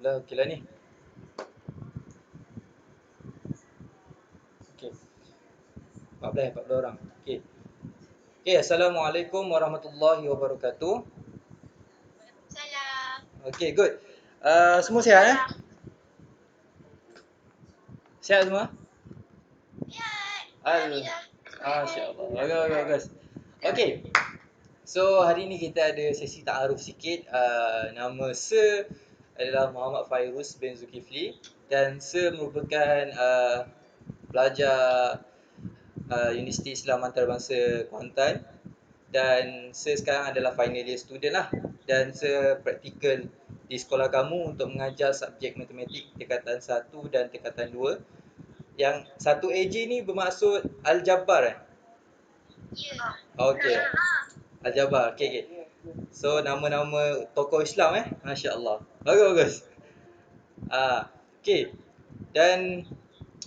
Okey lah ni. Okey. 14 orang. Okey. Okey, Assalamualaikum warahmatullahi wabarakatuh. Salam. Okey, good. Semua sihat Sihat semua? Sihat. Al Alhamdulillah. Masya-Allah. Bagus. Okey. So, hari ni kita ada sesi ta'aruf sikit. Nama Sir adalah Muhammad Fairuz bin Zulkifli dan Sir merupakan pelajar Universiti Islam Antarabangsa Kuantan dan saya sekarang adalah final year student lah dan saya praktikal di sekolah kamu untuk mengajar subjek matematik tingkatan 1 dan tingkatan 2. Yang satu AJ ni bermaksud Al-Jabbar Ya. Okey. Al-Jabbar. Okey. So nama-nama tokoh Islam Masya-Allah. Bagus. Okey. Dan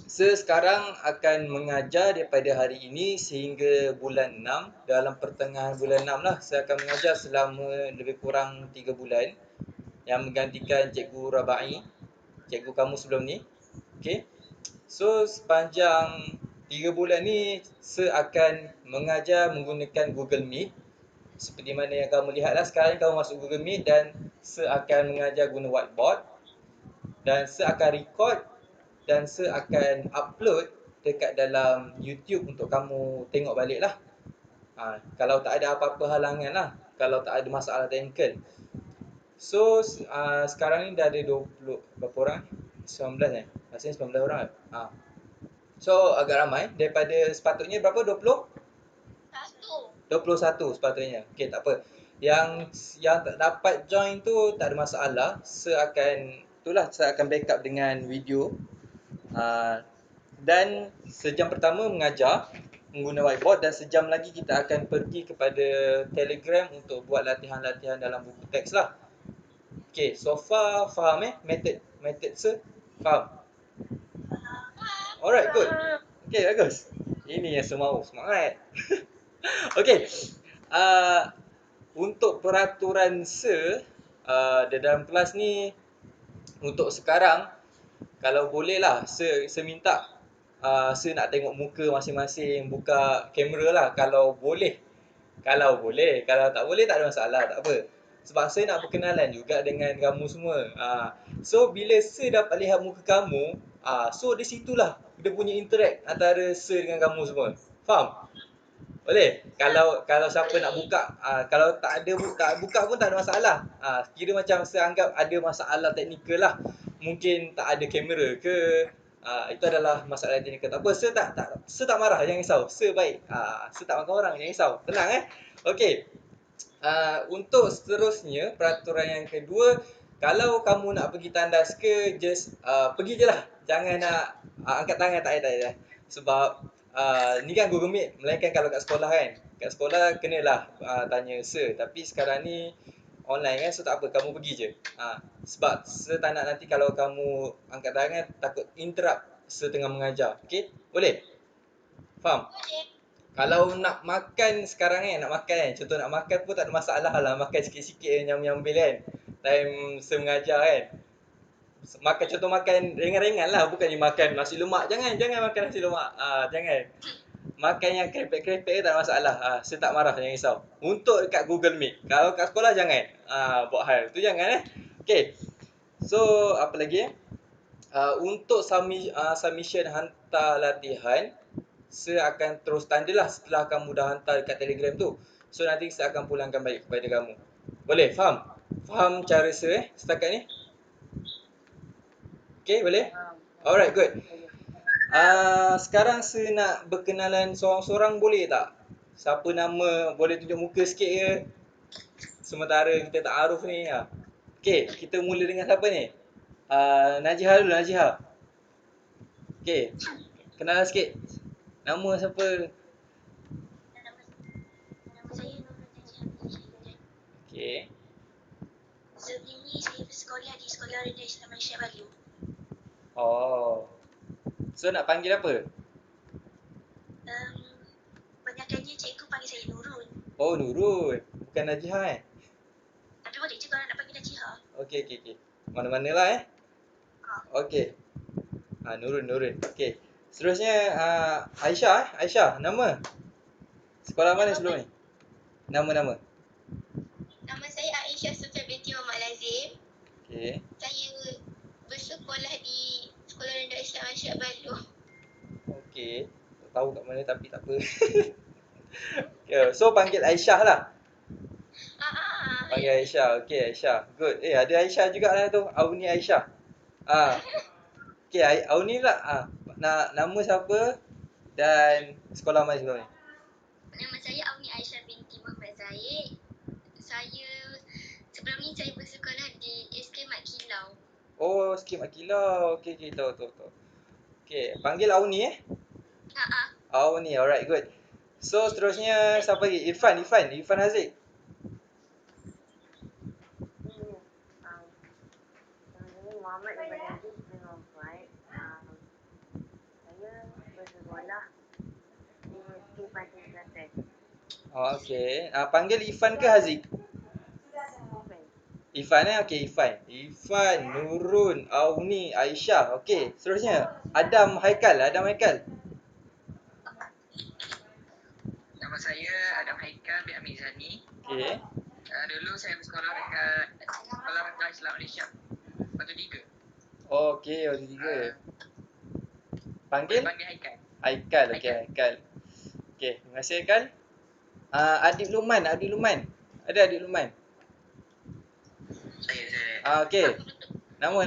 saya sekarang akan mengajar daripada hari ini sehingga bulan 6. Dalam pertengahan bulan 6 lah saya akan mengajar selama lebih kurang 3 bulan yang menggantikan Cikgu Rabai, cikgu kamu sebelum ni. Okey. So sepanjang 3 bulan ni saya akan mengajar menggunakan Google Meet. Seperti mana yang kamu lihatlah sekarang kamu masuk Google Meet dan saya akan mengajar guna whiteboard dan saya akan record dan saya akan upload dekat dalam YouTube untuk kamu tengok balik lah. Kalau tak ada apa-apa halangan lah, kalau tak ada masalah technical. So sekarang ni dah ada 20 berapa orang? 19 Rasanya 19 orang. So agak ramai daripada sepatutnya berapa? 20? Satu. 21 sepatutnya. Okey, tak apa. Yang tak dapat join tu tak ada masalah. Saya akan backup dengan video. Dan sejam pertama mengajar menggunakan whiteboard dan sejam lagi kita akan pergi kepada Telegram untuk buat latihan-latihan dalam buku teks lah. Okey, so far faham method faham? Alright, good. Okey, bagus. Ini yang semua semangat. Okey. Untuk peraturan di dalam kelas ni untuk sekarang kalau boleh lah saya minta saya nak tengok muka masing-masing, buka kamera lah kalau boleh. Kalau boleh, kalau tak boleh tak ada masalah, tak apa. Sebab saya nak berkenalan juga dengan kamu semua. So bila saya dapat lihat muka kamu, so di situlah dia punya interact antara saya dengan kamu semua. Faham? Boleh? Kalau siapa nak buka, kalau tak ada tak buka pun tak ada masalah. Kira macam saya anggap ada masalah teknikal lah. Mungkin tak ada kamera ke, itu adalah masalah teknikal. Tak apa, saya tak marah, jangan risau. Saya baik. Saya tak makan orang, jangan risau. Tenang Okey. Untuk seterusnya, peraturan yang kedua, kalau kamu nak pergi tandas ke, just pergi je lah. Jangan nak angkat tangan, tak payah. Sebab ni kan Google Meet, melainkan kalau kat sekolah kan. Kat sekolah kenalah tanya sir, tapi sekarang ni online kan, so tak apa, kamu pergi je. Sebab saya tak nak nanti kalau kamu angkat tangan takut interrupt saya tengah mengajar. Okey? Boleh? Faham? Boleh. Kalau nak makan sekarang nak makan contoh nak makan pun tak ada masalah lah, makan sikit-sikit nyam-nyambil kan. Time saya mengajar kan. Contoh makan ringan-ringan lah, bukannya makan nasi lemak. Jangan makan nasi lemak. Jangan. Makan yang krepek-krepek tak ada masalah. Saya tak marah, jangan risau. Untuk dekat Google Meet. Kalau kat sekolah jangan. Buat hal tu jangan Okey. So apa lagi untuk submission hantar latihan, saya akan terus tanda lah setelah kamu dah hantar dekat Telegram tu. So nanti saya akan pulangkan balik kepada kamu. Boleh? Faham? Faham cara saya setakat ni? Okay, boleh? Alright, good. Sekarang saya nak berkenalan seorang-seorang, boleh tak? Siapa nama, boleh tunjuk muka sikit ke? Sementara kita ta'aruf ni. Okay, kita mula dengan siapa ni? Najihah dulu, Najihah. Okay, kenalan sikit. Nama siapa? Nama saya Nurul Najib bin Syaitan. Okay. Sebelum ni saya bersekolah di Sekolah Rendah Islam Malaysia Baru. Oh. So nak panggil apa? Banyakkannya cikgu panggil saya Nurul. Oh, Nurul. Bukan Najihah Tapi boleh je kalau nak panggil Najihah. Okey. Mana-mana lah Okey. Nurun. Okey. Seterusnya Aisyah, nama. Sekolah mana Nama sebelum ni? Nama. Nama saya Aisyah Sofia binti Muhammad Lazim. Okey. Saya bersekolah di Sekolah Rendah Islam Asyad Balu. Okey. Tak tahu kat mana tapi tak apa. So panggil Aisyah lah. Panggil Aisyah. Okey, Aisyah. Good. Ada Aisyah jugalah tu. Auni Aisyah. Okey, Auni pula. Nama siapa dan sekolah mana sebelum ni? Nama saya Auni Aisyah binti Muhammad Zaid. Sebelum ni saya bersekolah di SK Mat Kilau. Oh, skim Akilah. Okey, tahu. Okey, panggil Auni Auni, alright, good. So seterusnya siapa lagi? Irfan Haziq. Muhammad Ibn Aziz bin Muhammad. Saya bersekolah di SK Pantai Selatan. Okey. Panggil Irfan ke Haziq? Irfan Okey, Irfan, Nurun, Auni, Aisyah. Okey, seterusnya Adam Haikal. Nama saya Adam Haikal bin Amir Zani. Okey. Dulu saya bersekolah dekat Sekolah Rendah Islam Malaysia. Batu 3. Okey, ada 3. Panggil Haikal. Haikal. Okey, Haikal. Okey, terima kasih Haikal. Adib Luman. Ada Adib Luman? Saya. Okey. Nama.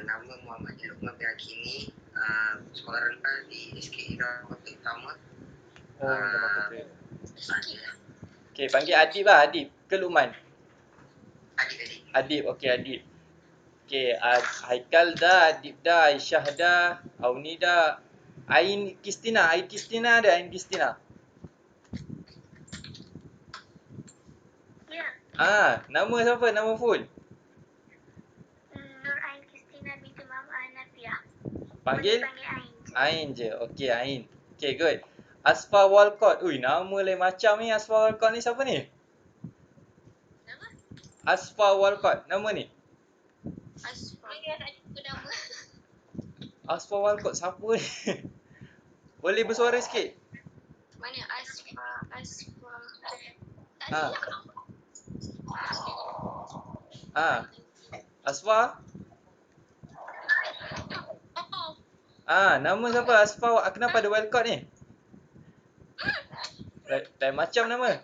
Nama Muhammad Luqman bin Hakimi. Sekolah rendah di SK Ira Kota Utama. Nama kota. Saya. Okey, panggil Adib lah. Adib ke Luman? Adik-adik. Adib. Okey, Adib. Okey, Haikal dah, Adib dah, Aisyah dah, Auni dah. Ain Kistina ada Ain Kistina? Ya. Nama siapa? Nama full? Nur Ain Kristina binti Muhammad Hanafiah. Panggil? Panggil Ain. Ain je. Okey, Ain. Okey, good. Asfar Walcott. Ui, nama lain macam ni. Asfar Walcott ni siapa ni? Nama? Asfar Walcott. Nama ni? Asfar. Tak ada nama. Asfar Walcott siapa ni? Boleh bersuara sikit? Mana Asfar? Tak Ha. ada. Asfar? Nama siapa? Asfar. Kenapa ada Walcott ni? Lain macam nama.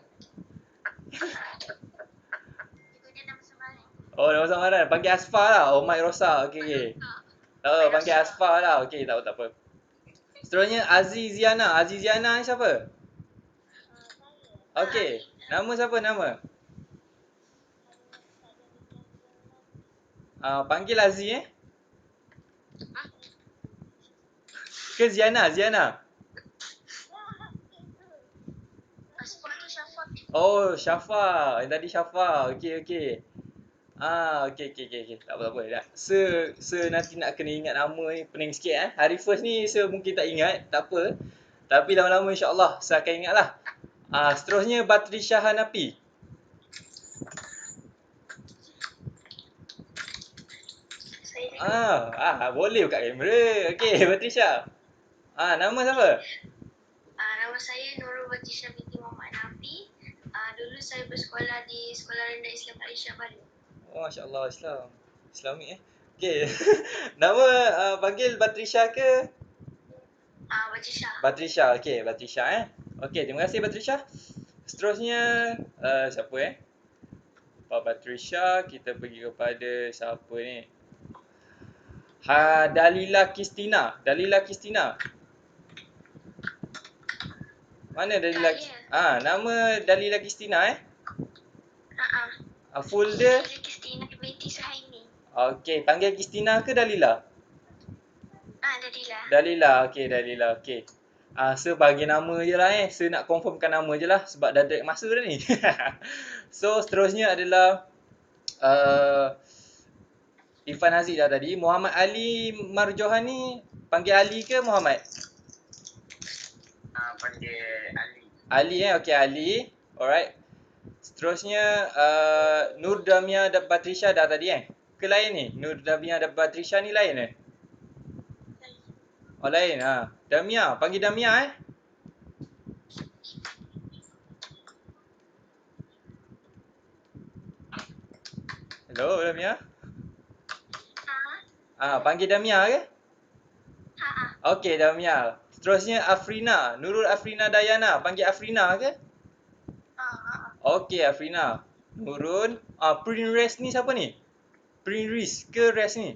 Dia nama samaran. Nama samaran. Panggil Asfar lah. Oh, Mike Rosa. Okey. Panggil Asfar lah. Okey, tak apa. Seterusnya Aziziana ni siapa? Okey. Nama siapa nama? Panggil Aziz Ke Ziana? Asfar tu Syafaq. Oh, Syafa. Yang tadi Syafa. Okey. Okey. Tak apa. Dah. Nanti nak kena ingat nama ni pening sikit Hari first ni mungkin tak ingat, tak apa. Tapi lama-lama insya-Allah saya akan ingatlah. Seterusnya Batrisha Hanafi. Boleh buka kamera. Okey, Batrisha. Nama siapa? Nama saya Nurul Batrisha binti Muhammad Hanafi. Dulu saya bersekolah di Sekolah Rendah Islam Malaysia Baru. Oh, masya-Allah, Islamik Okey. Nama panggil Batrisha ke? Batrisha. Okey, Batrisha Okey, terima kasih Batrisha. Seterusnya siapa Pak Batrisha, kita pergi kepada siapa ni? Dalila Kistina. Mana Dalila? Nama Dalila Kistina Full dia? Kristina binti Suhaimi. Okey, panggil Kistina ke Dalila? Dalila. Okey, Dalila. Okey. Bagi nama je lah nak confirmkan nama je lah sebab dah ada masa dah ni. So, seterusnya adalah Irfan Haziq dah tadi. Muhammad Ali Marjohani, panggil Ali ke Muhammad? Panggil Ali. Ali Okey, Ali. Alright. Seterusnya Nur Damia dan Patrisha dah tadi ke lain ni? Nur Damia dan Patrisha ni lain Oh lain Damia, panggil Damia Hello Damia. Panggil Damia ke? Okey Damia. Seterusnya Afrina, Nurul Afrina Dayana, panggil Afrina ke? Okey Afrina. Nurul, Prince ni siapa ni? Prince ke Res ni?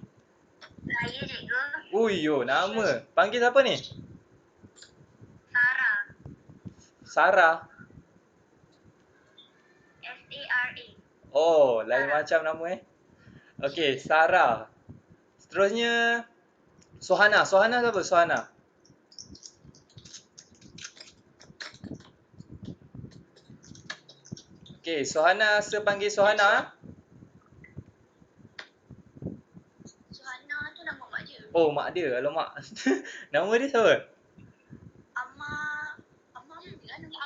Saya cikgu. Uyo, nama. Panggil siapa ni? Sarah. Sarah. S-A-R-A. Oh, lain macam nama Okey, Sarah. Seterusnya Sohana. Sohana siapa? Sohana. Okey, Sohana panggil Sohana. Suhana tu nama mak dia. Oh, mak dia. Alamak. Nama dia siapa? Amma kan nama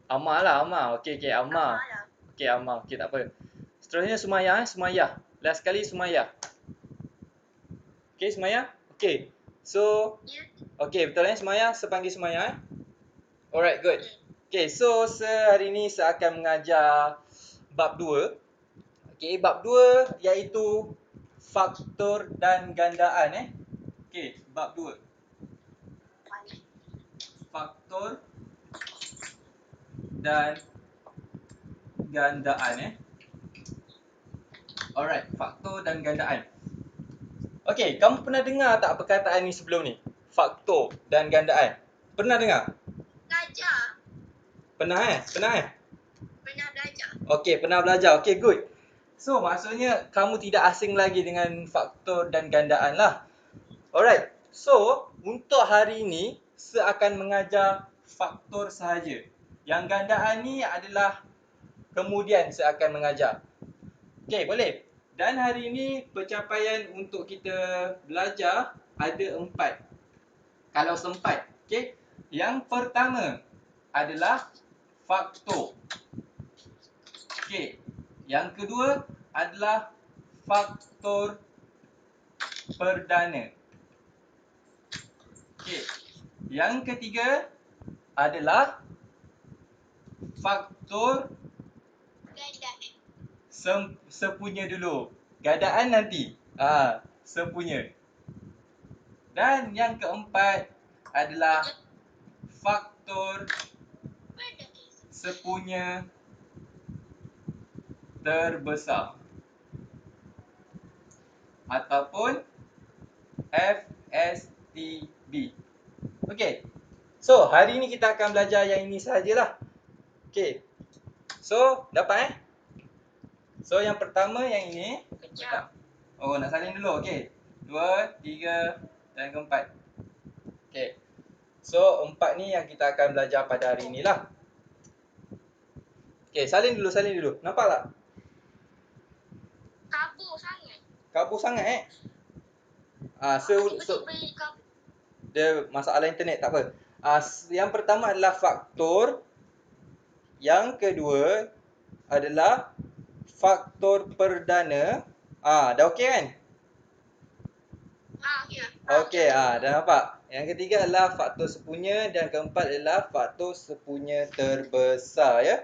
Amar lah, Amar. Okey, Amar. lah. Okey, Amar. Okey, tak apa. Seterusnya Sumaya, Sumaya. Last sekali Sumaya. Okey, Sumaya. Okey. So, Ya. okey, betul Sumaya? Panggil Sumaya Alright, good. Okay, so hari ni saya akan mengajar bab 2. Okay, bab 2 iaitu faktor dan gandaan Okay, bab 2. Faktor dan gandaan Alright, faktor dan gandaan. Okay, kamu pernah dengar tak perkataan ni sebelum ni? Faktor dan gandaan. Pernah dengar? Belajar. Pernah Pernah Pernah belajar. Okey, pernah belajar. Okey, good. So, maksudnya kamu tidak asing lagi dengan faktor dan gandaan lah. Alright. So, untuk hari ini, saya akan mengajar faktor sahaja. Yang gandaan ni adalah kemudian saya akan mengajar. Okey, boleh? Dan hari ini, pencapaian untuk kita belajar ada 4. Kalau sempat. Okey. Yang pertama adalah faktor. Okey. Yang kedua adalah faktor perdana. Okey. Yang ketiga adalah faktor Gandaan. sepunya dulu. Gandaan nanti. Sepunya. Dan yang keempat adalah faktor sepunya terbesar ataupun FSTB. Okey. So, hari ni kita akan belajar yang ini sahajalah. Okey. So, dapat So, yang pertama yang ini. Kejap. Oh, nak salin dulu. Okey. 2, 3 dan keempat. Okey. So, 4 ni yang kita akan belajar pada hari inilah. Okey, salin dulu. Nampak tak? Kabur sangat. Kabur sangat Tiba-tiba kabur. dia masalah internet, tak apa. Yang pertama adalah faktor. Yang kedua adalah faktor perdana. Dah okey kan? Ya. Okey, dah nampak. Yang ketiga adalah faktor sepunya dan keempat adalah faktor sepunya terbesar ya.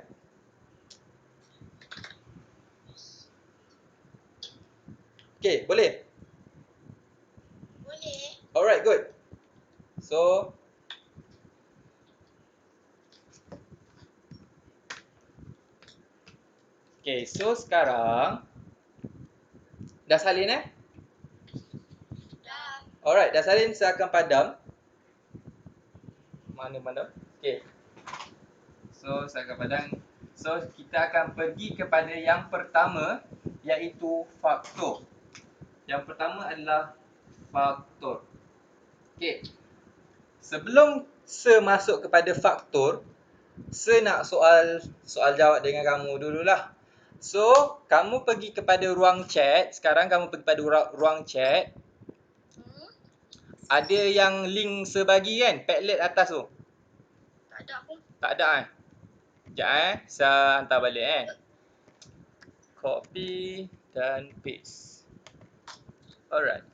Okey, boleh? Boleh. Alright, good. So, okay, so sekarang dah salin Dah. Alright, dah salin, saya akan padam. Mana padam? Okay. So, saya akan padam. So, kita akan pergi kepada yang pertama, iaitu faktor. Yang pertama adalah faktor. Okay. Sebelum saya masuk kepada faktor, saya nak soal jawab dengan kamu dululah. So, kamu pergi kepada ruang chat. Sekarang kamu pergi kepada ruang chat. Ada yang link saya bagi kan? Padlet atas tu. Tak ada pun. Tak ada Sekejap saya hantar balik Copy dan paste. Alright.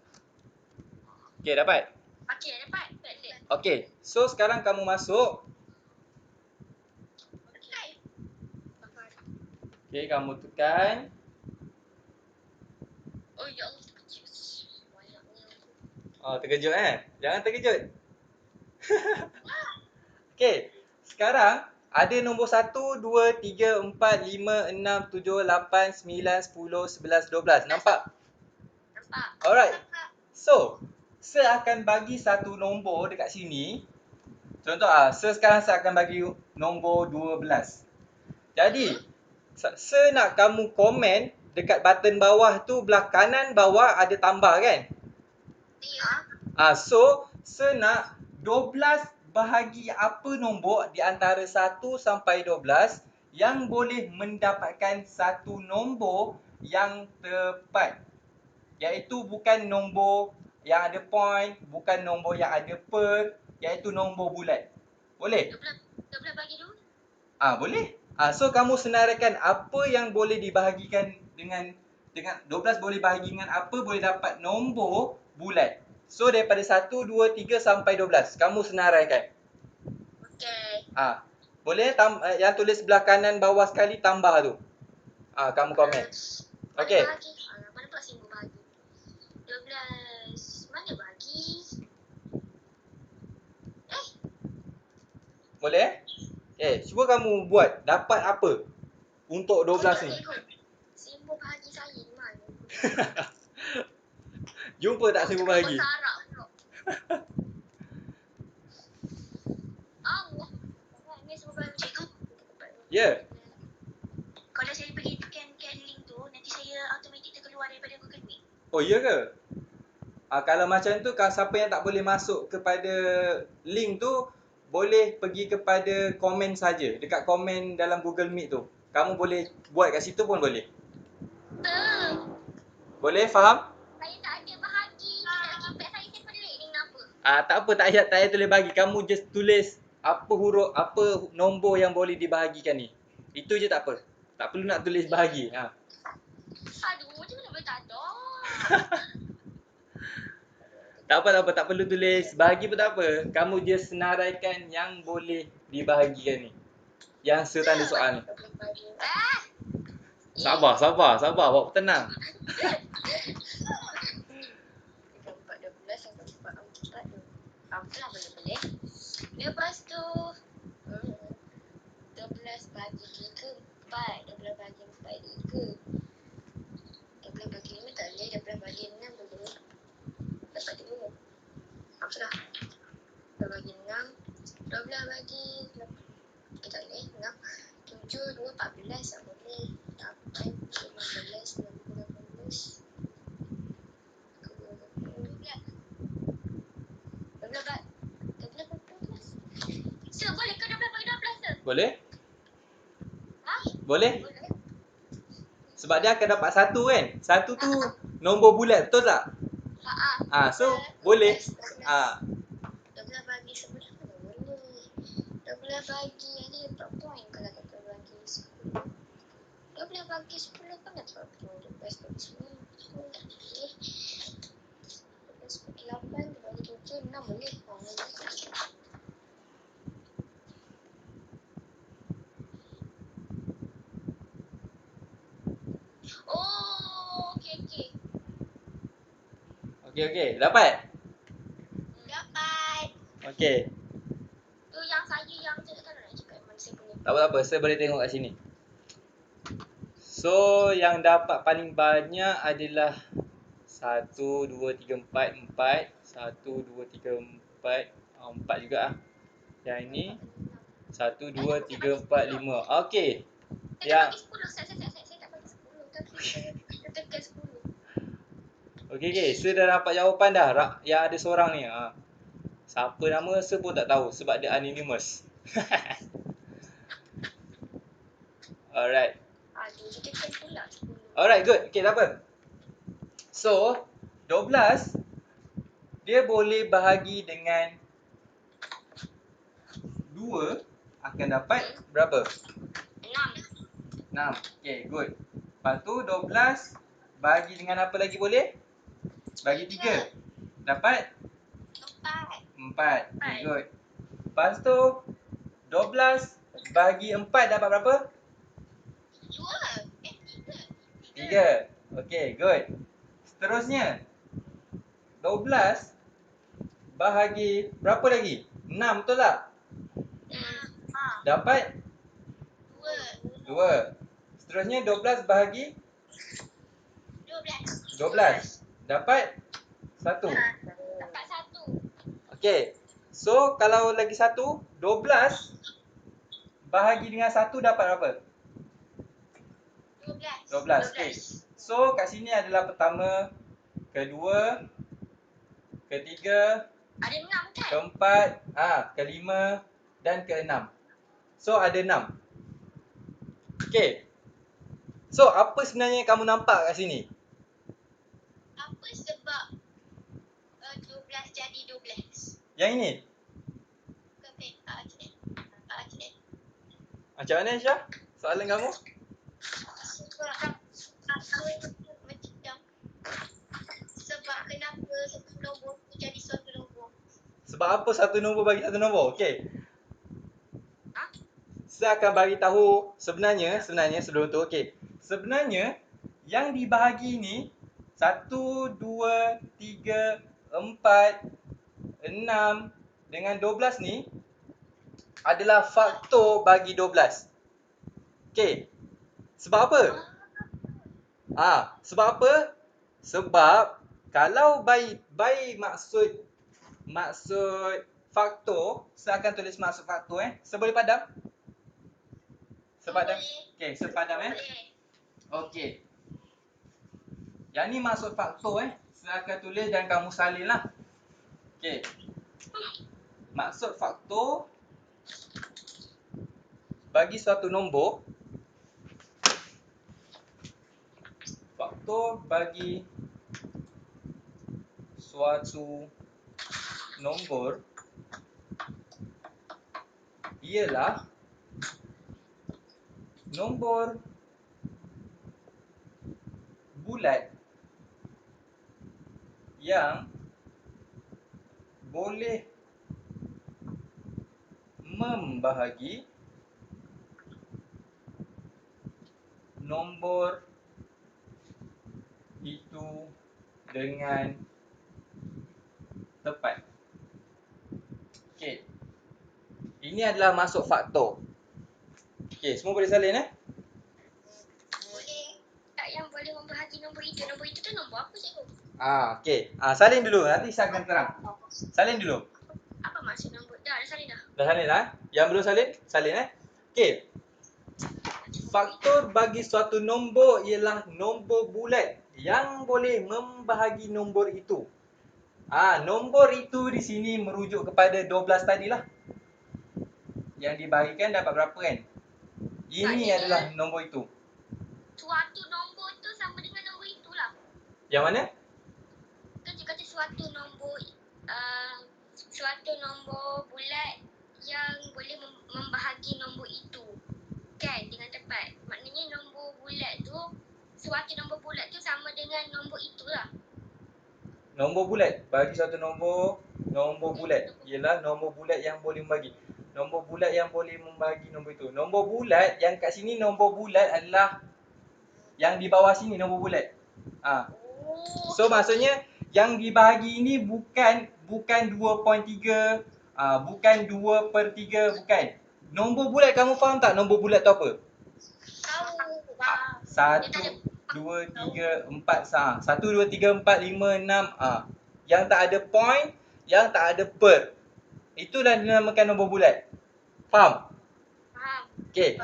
Okay, dapat? Okey, dapat. Okay, so sekarang kamu masuk. Okey. Okay, kamu tekan. Oh ya Allah, terkejut. Banyaknya. Oh, terkejut Jangan terkejut. Okay, sekarang ada nombor 1, 2, 3, 4, 5, 6, 7, 8, 9, 10, 11, 12. Nampak? Nampak? Alright. So, saya akan bagi satu nombor dekat sini. Contoh sekarang saya akan bagi nombor 12. Jadi, saya nak kamu komen dekat button bawah tu, belah kanan bawah ada tambah kan? Ya. So, saya nak 12 bahagi apa nombor di antara 1 sampai 12 yang boleh mendapatkan satu nombor yang tepat. Iaitu bukan nombor yang ada point, bukan nombor yang ada per, iaitu nombor bulat. Boleh? 12 bagi dulu. Boleh. So kamu senaraikan apa yang boleh dibahagikan dengan 12 boleh bahagi dengan apa boleh dapat nombor bulat. So daripada 1, 2, 3 sampai 12. Kamu senaraikan. Okey. Boleh yang tulis sebelah kanan bawah sekali tambah tu. Kamu komen. Okey. Bahagi. Mana pula simbol bahagi? 12. Mana bahagi? Boleh? Cuba kamu buat dapat apa untuk 12 ni. Simbol bahagi saya di mana? Jumpa tak simbol bahagi? Sarap pula. Allah. Ni simbol bahagi tu. Ya. Kalau saya pergi tekan link tu, nanti saya automatik terkeluar daripada Google Meet. Oh, iya ke? Kalau macam tu, kalau siapa yang tak boleh masuk kepada link tu, boleh pergi kepada komen saja. Dekat komen dalam Google Meet tu. Kamu boleh buat kat situ pun boleh. Boleh, faham? Saya tak ada bahagi. Dalam keypad saya pelik ni kenapa? Tak apa, tak payah tulis bahagi. Kamu just tulis apa huruf, apa nombor yang boleh dibahagikan ni. Itu je tak apa. Tak perlu nak tulis bahagi. Aduh, macam mana boleh tak ada? Tak apa, tak perlu tulis bahagi pun tak apa. Kamu just senaraikan yang boleh dibahagikan ni. Yang setanda soal ni. Sabar. Bawa tenang. 3, 4, 12, 4, 4, 2. Apalah boleh. Lepas tu 12 bagi 3, 4. 12 bagi 4, 3. 12 bagi 5 tak boleh. 12 bagi 6 boleh. Dapat 2. Apalah. 12 bagi 6. 12 bagi 8. Okay, tak boleh. 6. 7, 2, 14 tak boleh. 8, 15, 18. 12. Sir, boleh ke 12 bagi 12, sir? Boleh? Boleh. Sebab dia akan dapat satu kan? Satu tu nombor bulat, betul tak? So boleh. 12 bagi 11 mana boleh. 12 bagi ni dapat point kalau kita bagi 10. 12 bagi 10 kan dapat point. 12 bagi 10 tak boleh. 12 bagi 8 bagi 7, 6 boleh. Oh, okey. Okey. Dapat? Dapat. Okey. Tu yang saya yang saya tak nak cakap mana saya punya. Tak apa, saya boleh tengok kat sini. So, yang dapat paling banyak adalah 1, 2, 3, 4, 4. 1, 2, 3, 4. 4 juga lah. Yang ini 1, 2, 3, 4, 5. Okey. Saya tak bagi 10. Saya tak bagi 10. Tapi saya tekan 10. Okey. Saya dah dapat jawapan dah. Yang ada seorang ni. Siapa nama saya pun tak tahu sebab dia anonymous. Alright. Dia tekan pula 10. Alright, good. Okay, tak apa. So, 12 dia boleh bahagi dengan 2 akan dapat berapa? 6. 6. Okay, good. Lepas tu 12 bagi dengan apa lagi boleh? Bagi 3. Dapat 4. Okay, good. Lepas tu 12 bagi 4 dapat berapa? 3. Okay, good. Seterusnya 12 bahagi berapa lagi? 6, betul tak? Dapat 2. Seterusnya 12 bahagi 12. Dapat 1. Okay. So, kalau lagi 1, 12 bahagi dengan 1 dapat berapa? 12. Okay. So, kat sini adalah pertama, kedua, ketiga, Ada 6 kan? keempat, kelima dan keenam. So, ada 6. Okay. So, apa sebenarnya yang kamu nampak kat sini? Apa sebab 12 jadi 12? Yang ini? Macam mana, Syah? Soalan kamu? Sebab kenapa satu nombor tu jadi suatu nombor? Sebab apa satu nombor bagi satu nombor? Okey. Ha? Saya akan bagi tahu sebenarnya sebelum tu, okey. Sebenarnya yang dibahagi ni 1, 2, 3, 4, 6 dengan 12 ni adalah faktor bagi 12. Okey. Sebab apa? Sebab apa? Sebab kalau by maksud faktor, saya akan tulis maksud faktor Seboleh padam? Sepadam? Okey, sepadam Okey. Yang ni maksud faktor Saya akan tulis dan kamu salin lah. Okey. Maksud faktor bagi suatu nombor. Faktor bagi suatu nombor ialah nombor bulat yang boleh membahagi nombor itu dengan tepat. Okey. Ini adalah maksud faktor. Okey, semua boleh salin Boleh. Tak yang boleh membahagi nombor itu. Nombor itu tu nombor apa cikgu? Okey. Salin dulu, nanti saya akan terang. Salin dulu. Apa maksud nombor? Dah salin dah. Dah salin Yang belum salin, salin Okey. Faktor bagi suatu nombor ialah nombor bulat yang boleh membahagi nombor itu. Nombor itu di sini merujuk kepada 12 tadilah. Yang dibahagikan dapat berapa kan? Ini adalah nombor itu. Suatu nombor tu sama dengan nombor itulah. Yang mana? Kan dia kata suatu nombor bulat yang boleh membahagi nombor itu. Kan dengan tepat. Maknanya nombor bulat tu, suatu nombor bulat tu sama dengan nombor itulah. Nombor bulat bagi suatu nombor bulat ialah nombor bulat yang boleh membagi. Nombor bulat yang boleh membagi nombor itu. Nombor bulat yang kat sini nombor bulat adalah yang di bawah sini nombor bulat. So maksudnya yang dibahagi ini bukan 2.3, bukan 2/3, bukan. Nombor bulat kamu faham tak nombor bulat tu apa? Tahu. 1, 2, 3, 4. 1, 2, 3, 4, 5, 6. Yang tak ada point, yang tak ada per. Itulah dinamakan nombor bulat. Faham? Faham. Okey.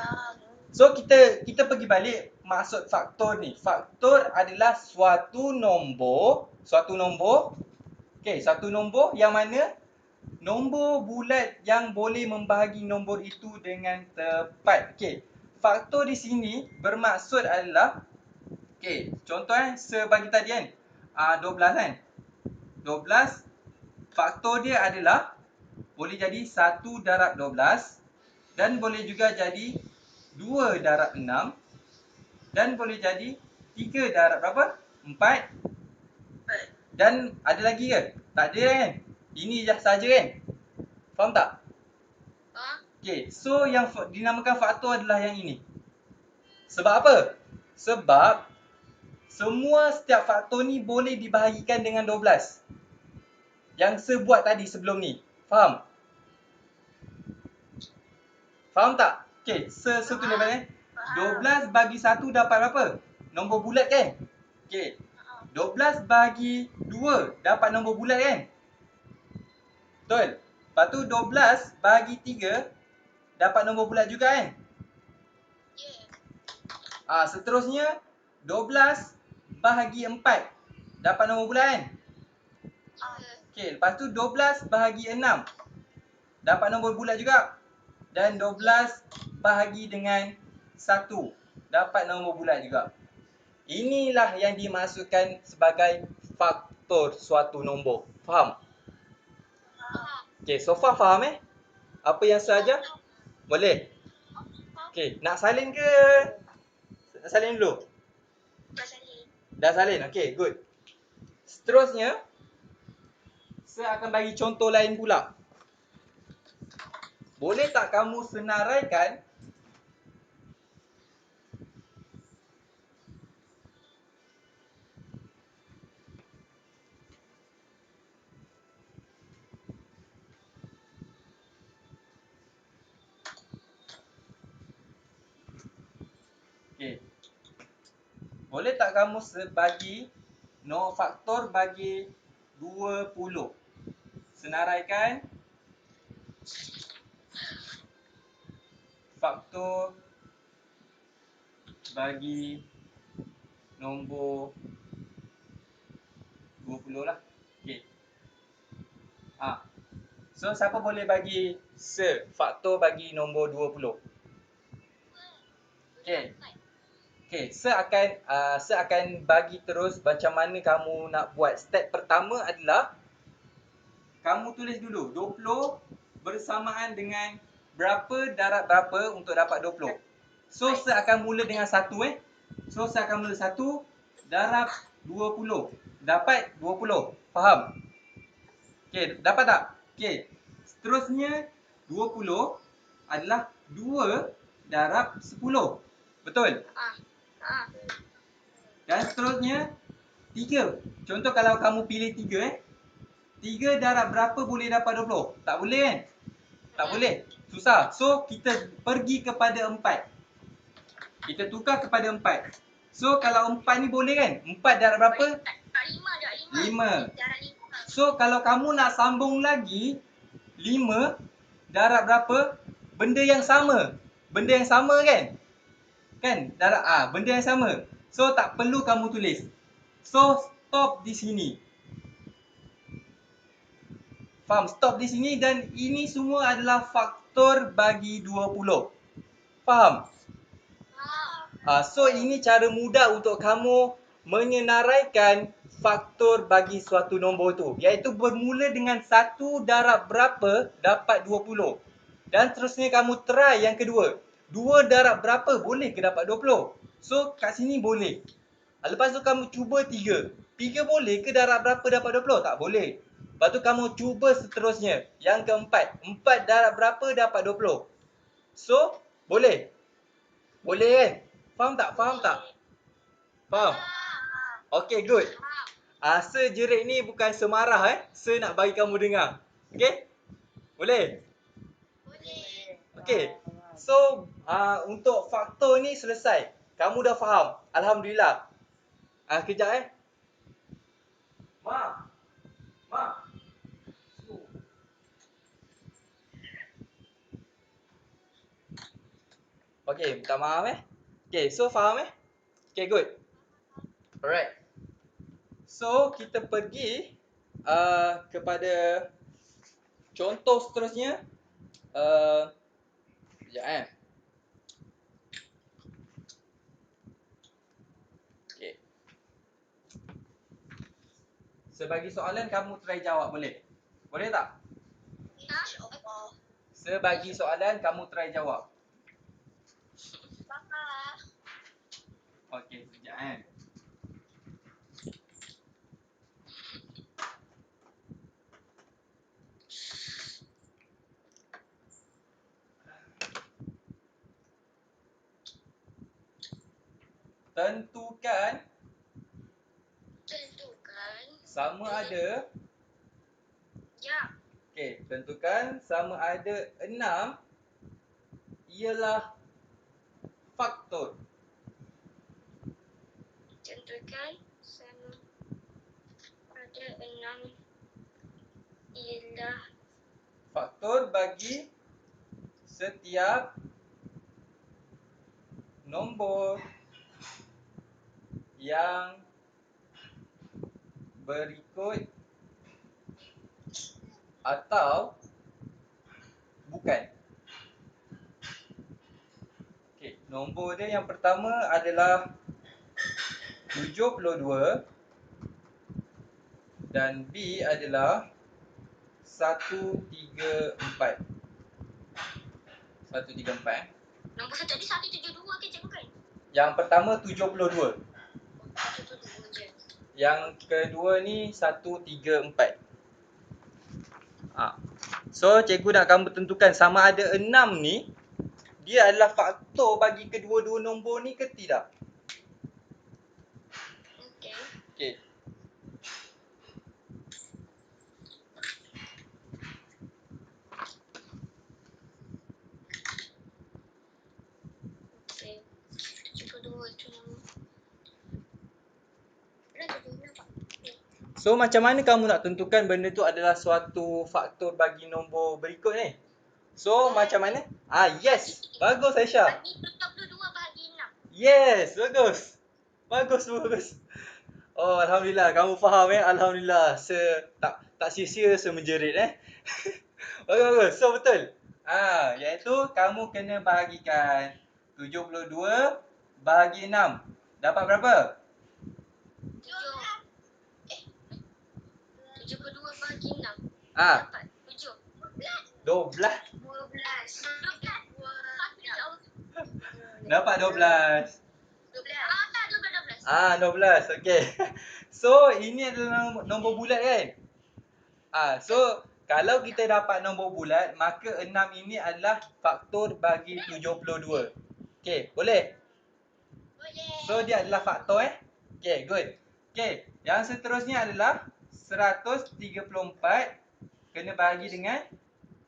So kita pergi balik maksud faktor ni. Faktor adalah suatu nombor. Okey, satu nombor yang mana nombor bulat yang boleh membahagi nombor itu dengan tepat. Okey. Faktor di sini bermaksud adalah contoh sebagi tadi 12 kan. 12 faktor dia adalah boleh jadi 1 darab 12 dan boleh juga jadi 2 darab 6 Dan boleh jadi 3 darab berapa? 4. Dan ada lagi ke? Tak ada kan? Ini dah saja kan? Faham tak? Okay, so yang dinamakan faktor adalah yang ini. Sebab apa? Sebab setiap faktor ni boleh dibahagikan dengan 12. Yang saya buat tadi sebelum ni. Faham? Faham tak? Okay, tulis balik. 12 bagi 1 dapat berapa? Nombor bulat kan? Okay. 12 bagi 2 dapat nombor bulat kan? Betul? Lepas tu 12 bagi 3 dapat nombor bulat juga kan? Seterusnya 12 bahagi 4 dapat nombor bulat kan? Okey, lepas tu 12 bahagi 6 dapat nombor bulat juga. Dan 12 bahagi dengan 1 dapat nombor bulat juga. Inilah yang dimaksudkan sebagai faktor suatu nombor. Faham? Okey, so far faham apa yang saya ajar? Boleh? Okey, nak salin ke? Nak salin dulu? Dah salin. Okey, good. Seterusnya, saya akan bagi contoh lain pula. Boleh tak kamu senaraikan boleh tak kamu bagi faktor bagi 20. Senaraikan faktor bagi nombor 20 lah. Okey. So siapa boleh bagi faktor bagi nombor 20? Okey. Okey, saya akan bagi terus macam mana kamu nak buat. Step pertama adalah kamu tulis dulu 20 bersamaan dengan berapa darab berapa untuk dapat 20. So saya akan mula dengan 1 So saya akan mula 1 darab 20 dapat 20. Faham? Okey, dapat tak? Okey. Seterusnya 20 adalah 2 darab 10. Betul? Dan seterusnya 3. Contoh kalau kamu pilih 3 3 darab berapa boleh dapat 20? Tak boleh kan? Tak boleh. Susah. So kita pergi kepada 4. Kita tukar kepada 4. So kalau 4 ni boleh kan? 4 darab berapa? 5. So kalau kamu nak sambung lagi 5 darab berapa? Benda yang sama. Benda yang sama kan? Kan? Darab benda yang sama. So tak perlu kamu tulis. So stop di sini. Faham? Stop di sini dan ini semua adalah faktor bagi 20. Faham? So ini cara mudah untuk kamu menyenaraikan faktor bagi suatu nombor tu, iaitu bermula dengan 1 darab berapa dapat 20. Dan terusnya kamu try yang kedua. 2 darab berapa boleh ke dapat 20? So kat sini boleh. Lepas tu kamu cuba 3. 3 boleh ke darab berapa dapat 20? Tak boleh. Lepas tu kamu cuba seterusnya. Yang keempat. 4 darab berapa dapat 20? So, boleh? Boleh kan? Faham tak? Faham tak? Faham? Okay, good. Sejerit ni bukan semarah nak bagi kamu dengar. Okay? Boleh? Okay. So, untuk faktor ni selesai. Kamu dah faham? Alhamdulillah. Kejap Ma. Okay, minta maaf Okay, so faham Okay, good. Alright. So, kita pergi kepada contoh seterusnya. Sekejap Okay. Sebagi soalan kamu try jawab boleh? Boleh tak? Sebagi soalan kamu try jawab. Okey, sekejap kan. Tentukan sama ada. Ya. Okey, tentukan sama ada 6 ialah faktor. Tentukan sama ada 6 ialah Faktor bagi setiap nombor yang berikut atau bukan. Okey, nombor dia yang pertama adalah 72 dan B adalah 134. 134. nombor satu tadi 172 ke cikgu kan? Yang pertama 72. Oh, 172 je. Yang kedua ni 134. So cikgu nak kamu tentukan sama ada 6 ni dia adalah faktor bagi kedua-dua nombor ni ke tidak? Okey. Okey. Okey. 72 tu nama. Berapa tu nampak? So macam mana kamu nak tentukan benda tu adalah suatu faktor bagi nombor berikut ni? So macam mana? Yes. Bagus Aisyah. Bagi 72 bahagi 6. Yes, bagus. Bagus. Oh, alhamdulillah kamu faham Alhamdulillah. Tak sia-sia semenjerit bagus. So betul. Iaitu kamu kena bahagikan 72 bahagi 6. Dapat berapa? 72 bahagi 6. Ah, Dapat 7. 12. 12. Dapat 12. 12. 12. Okey. So ini adalah nombor bulat kan? So kalau kita dapat nombor bulat, maka 6 ini adalah faktor bagi 72. Okey, boleh? So dia adalah faktor Okey, good. Okey, yang seterusnya adalah 134 kena bahagi dengan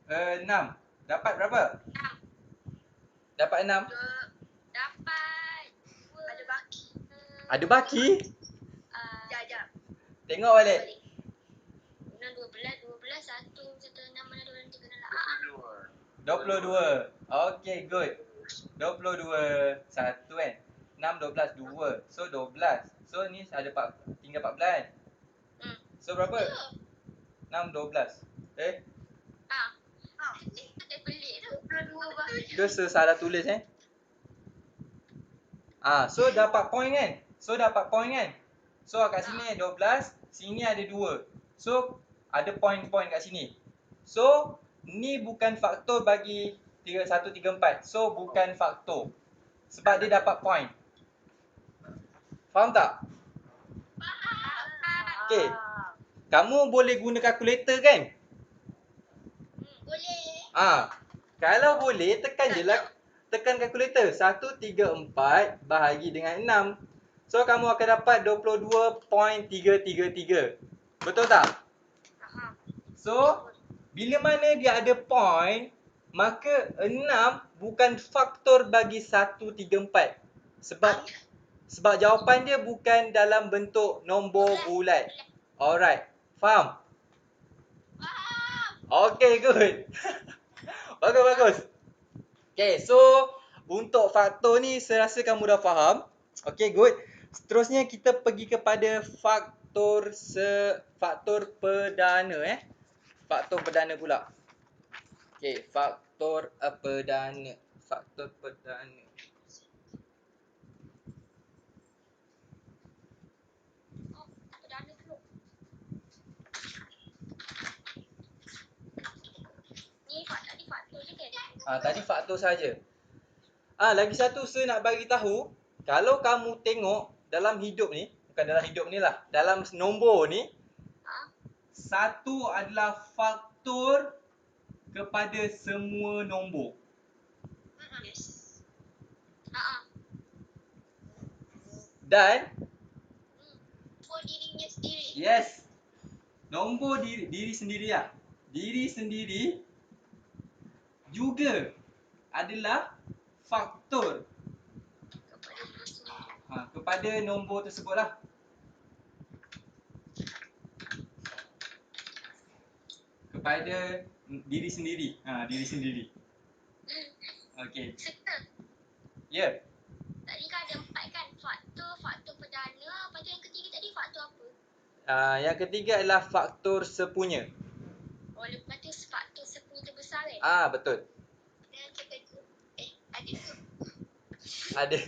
6. Dapat berapa? 6. Dapat 6. Dapat 2. Ada baki. Ada baki? Jap. Tengok balik. 6, 12, 1, 1, 6, mana 2, 3, 6. 22. Okey, good. 22. 1 kan? 6, 12, 2. So 12. So ni ada tinggal 14. So berapa? 6, 12. Pelik tu. 22 bahagi. Ke salah tulis So dapat point kan? So kat sini 12, sini ada 2. So ada point-point kat sini. So ni bukan faktor bagi 134. So bukan faktor. Sebab dia dapat point. Faham tak? Okey. Kamu boleh guna kalkulator kan? Boleh. Kalau boleh tekan je lah. Tekan kalkulator. 134 bahagi dengan 6. So kamu akan dapat 22.333. Betul tak? So bila mana dia ada point, maka 6 bukan faktor bagi 134. Sebab jawapan dia bukan dalam bentuk nombor bulat. Alright. Faham? Okay, good. Bagus. Okay, so untuk faktor ni saya rasa kamu dah faham. Okay, good. Seterusnya kita pergi kepada faktor perdana Faktor perdana pula. Okay, faktor perdana. Perdana dulu. Ni tadi faktor je kan? Tadi faktor saja. Lagi satu saya nak bagi tahu. Kalau kamu tengok dalam hidup ni, bukan dalam hidup ni lah, dalam nombor ni, Ha? satu adalah faktor kepada semua nombor. Yes. Ha. Dan For dirinya sendiri. yes, nombor diri sendiri lah. Diri sendiri juga adalah faktor Kepada diri sendiri. kepada nombor tersebut lah. Kepada diri sendiri. Diri sendiri. Okey. Serta. Ya. Tadi kan ada 4 kan? Faktor perdana. Lepas tu yang ketiga tadi faktor apa? Yang ketiga adalah faktor sepunya. Oh, lepas tu faktor sepunya terbesar kan? Betul. Dan kedua. Ada tu. Ada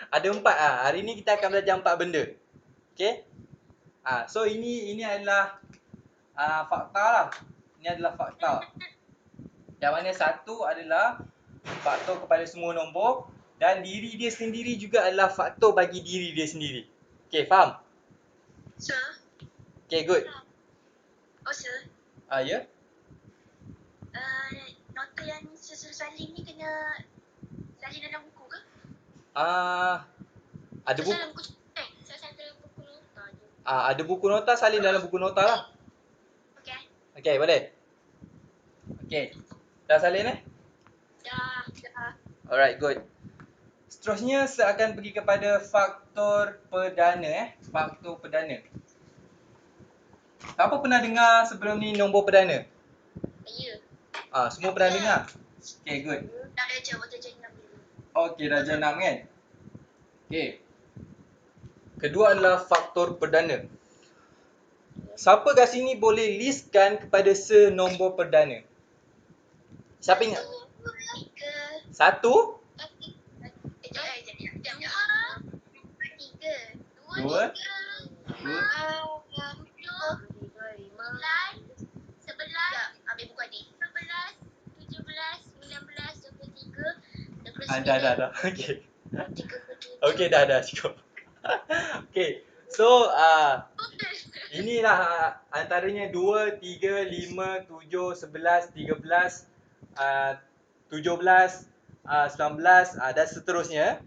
ada 4 Hari ni kita akan belajar 4 benda. Okey? So ini adalah fakta lah. Ini adalah fakta. Yang mana satu adalah faktor kepada semua nombor dan diri dia sendiri juga adalah faktor bagi diri dia sendiri. Okey, faham? Sir? Okey, good. Oh, sir. Ya. Nota yang suruh salin ni kena salin dalam buku ke? Ada buku Dalam buku saya salin dalam buku nota je. ada buku nota, salin dalam buku nota lah. Okay. Okey, boleh. Okey. Dah salin Dah. Alright, good. Seterusnya saya akan pergi kepada faktor perdana faktor perdana. Siapa pernah dengar sebelum ni nombor perdana? Ya. Semua pernah dengar? Okay, good. Dah ada jawab darjah 6 dulu. Okay, darjah 6 kan? Okay. Kedua adalah faktor perdana. Siapa kat sini boleh listkan kepada senombor perdana? Siapa ingat? 3. Satu? 2, 3. 2, 3. Dua. 7, 9, 11. Ambil buku adik. 11, 17, 19, 23, 29. Dah. Okay. 37. Okay, dah cukup. Okay. So, inilah antaranya 2, 3, 5, 7, 11, 13, 17, 19 dan seterusnya.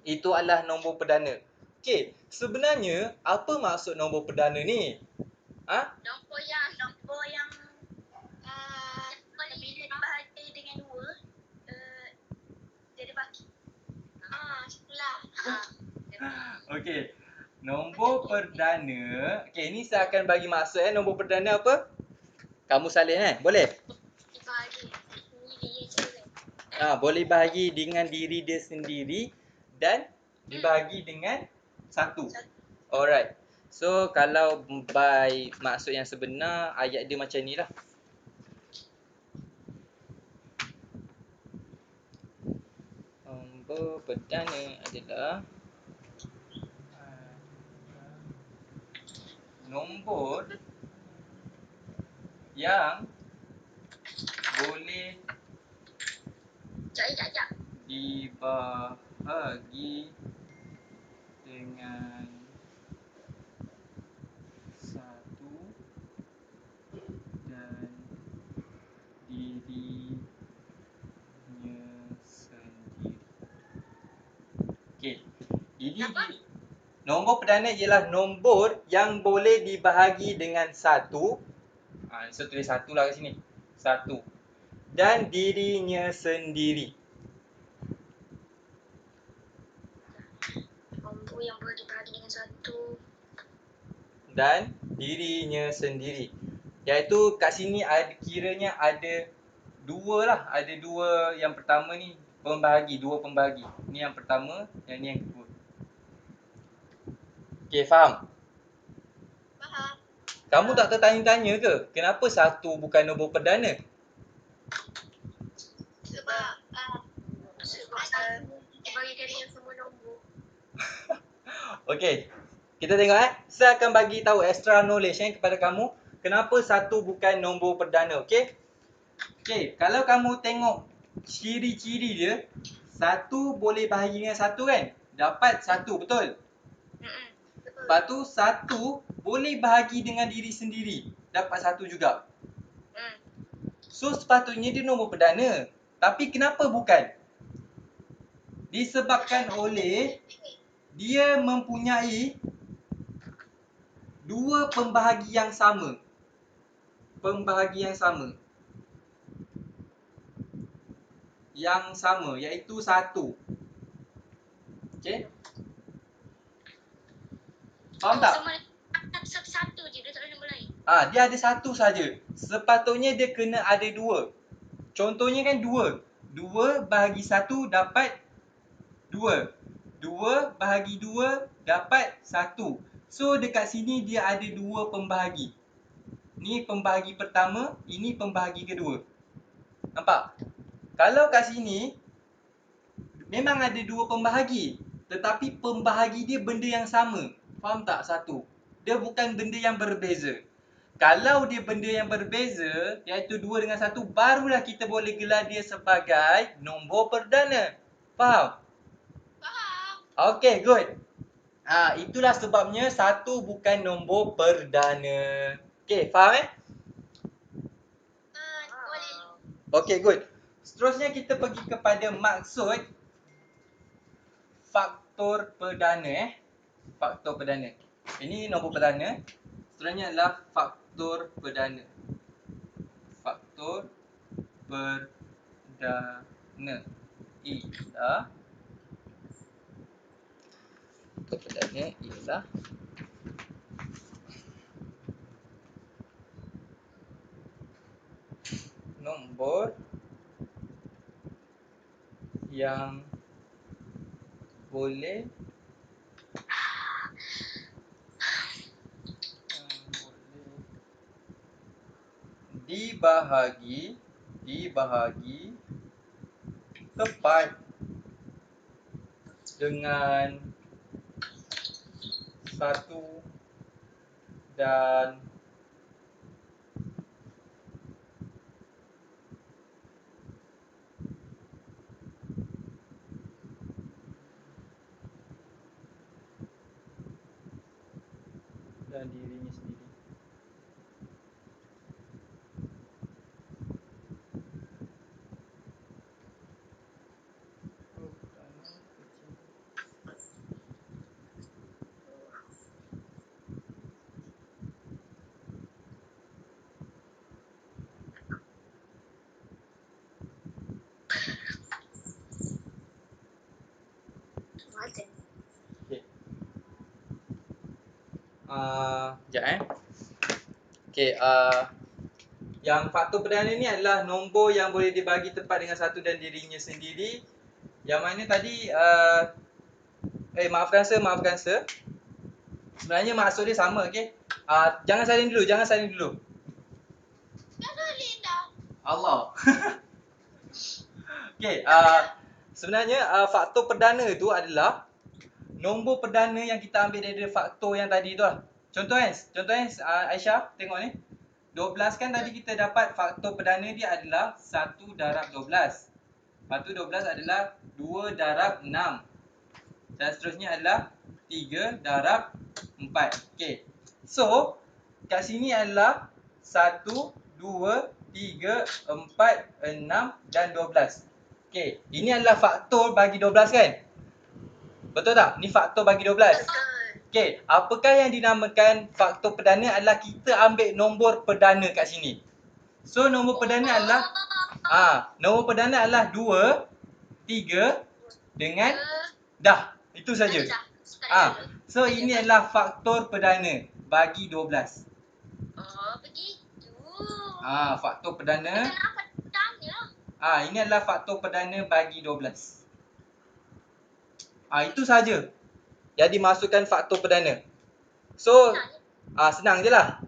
Itu adalah nombor perdana. Okay, sebenarnya apa maksud nombor perdana ni? Nombor yang bila dibahagi dengan 2 dia ada baki. Itulah. Okey. Nombor perdana. Okey, ni saya akan bagi maksud nombor perdana apa? Kamu salin boleh? Dibahagi sendiri je kan. Boleh bahagi dengan diri dia sendiri dan dibahagi dengan satu. Alright. So kalau by maksud yang sebenar, ayat dia macam ni lah. Nombor perdana adalah nombor yang boleh Sekejap. dibahagi dengan satu dan dirinya sendiri. Okey. Nombor perdana ialah nombor yang boleh dibahagi dengan satu. Saya tulis satu lah kat sini. Satu. Dan dirinya sendiri. Nombor yang boleh dibahagi dengan 1. Dan dirinya sendiri. Iaitu kat sini kiranya ada 2 lah. Ada 2, yang pertama ni pembahagi, 2 pembahagi. Ni yang pertama dan ni yang kedua. Okey, faham? Faham. Kamu tak tertanya-tanya ke? Kenapa satu bukan nombor perdana? Sebab dibagikan dengan semua nombor. Okey. Kita tengok Saya akan bagi tahu extra knowledge kepada kamu. Kenapa satu bukan nombor perdana, okey? Okey, kalau kamu tengok ciri-ciri dia, satu boleh bahagi dengan satu kan? dapat 1, betul? Betul. Lepas tu 1 boleh bahagi dengan diri sendiri, dapat 1 juga. So sepatutnya dia nombor perdana. Tapi kenapa bukan? Disebabkan oleh dia mempunyai dua pembahagi yang sama. Pembahagi yang sama. Yang sama iaitu 1. Okey? Faham tak? Satu je, dia tak ada nombor lain. Dia ada 1 saja. Sepatutnya dia kena ada 2. Contohnya kan 2. 2 bahagi 1 dapat 2. 2 bahagi 2 dapat 1. So dekat sini dia ada 2 pembahagi. Ni pembahagi pertama, ini pembahagi kedua. Nampak? Kalau kat sini memang ada 2 pembahagi, tetapi pembahagi dia benda yang sama. Faham tak? 1. Dia bukan benda yang berbeza. Kalau dia benda yang berbeza, iaitu 2 dengan 1, barulah kita boleh gelar dia sebagai nombor perdana. Faham? Faham. Okay, good. Itulah sebabnya 1 bukan nombor perdana. Okay, faham Boleh. Okay, good. Seterusnya kita pergi kepada maksud faktor perdana. Faktor perdana. Ini nombor perdana. Seterusnya adalah faktor perdana. Faktor perdana ialah nombor yang boleh dibahagi tepat dengan 1 dan dirinya sendiri. Macam. Okey. Sekejap Okey, yang faktor perdana ni adalah nombor yang boleh dibagi tepat dengan 1 dan dirinya sendiri. Yang mana tadi maafkan saya. Sebenarnya maksud dia sama, okey. Jangan salin dulu. Dah salin dah. Allah. Okey, sebenarnya faktor perdana tu adalah nombor perdana yang kita ambil dari faktor yang tadi tu lah. Contoh Aisyah, tengok ni. 12 kan tadi kita dapat faktor perdana dia adalah 1 darab 12. Lepas tu 12 adalah 2 darab 6. Dan seterusnya adalah 3 darab 4. Okey. So, kat sini adalah 1, 2, 3, 4, 6 dan 12. Okey, ini adalah faktor bagi 12 kan? Betul tak? Ni faktor bagi 12. Betul. Okey, apakah yang dinamakan faktor perdana adalah kita ambil nombor perdana kat sini. So nombor perdana adalah nombor perdana adalah 2, 3 dengan dah. Itu saja. So ini adalah faktor perdana bagi 12. Oh, begitu. Faktor perdana. Kenapa tanya? Ini adalah faktor perdana bagi 12. Itu saja yang dimasukkan faktor perdana. So senang je lah.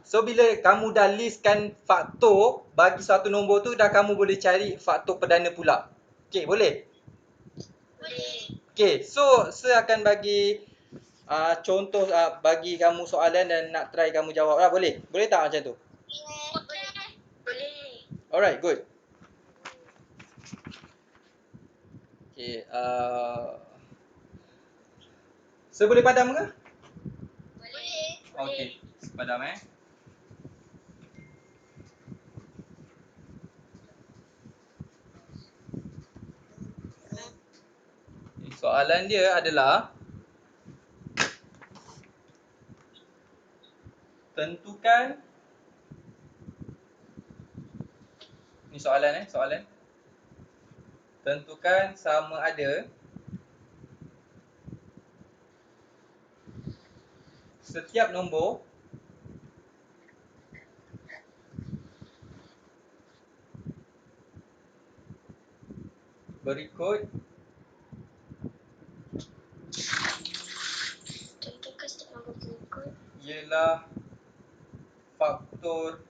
So bila kamu dah listkan faktor bagi satu nombor tu, dah kamu boleh cari faktor perdana pula. Okey, boleh? Boleh. Okey, so saya akan bagi contoh bagi kamu soalan dan nak try kamu jawab lah. Boleh? Boleh tak macam tu? Boleh. Alright, good. Okey, Sir boleh padam ke? Boleh. Okey, padam Soalan dia adalah tentukan ni soalan. Tentukan sama ada setiap nombor berikut Tentukan setiap nombor berikut. ialah faktor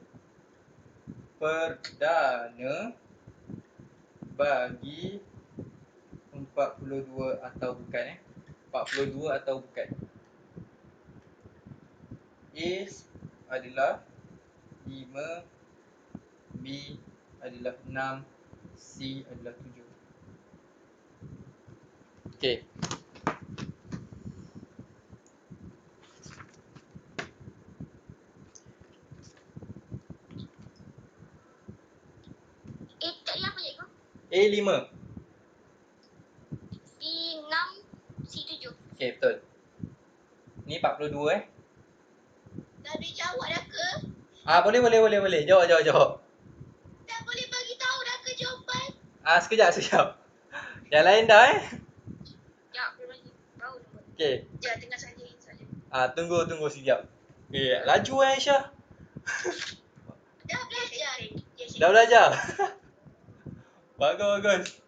perdana bagi 42 atau bukan 42 atau bukan. A adalah 5, B adalah 6, C adalah 7. Okey. Tadi apa cikgu? A 5. B 6, C 7. Okey, betul. Ni 42 Dah boleh jawab dah ke? Boleh. Jawab. Dah boleh bagi tahu dah ke jawapan? Sekejap. Yang lain dah Sekejap, belum lagi. Baru nombor. Okey. Sekejap, tengah salin soalan. Tunggu sekejap. Laju Aisyah. Dah belajar. Dah belajar. Bagus.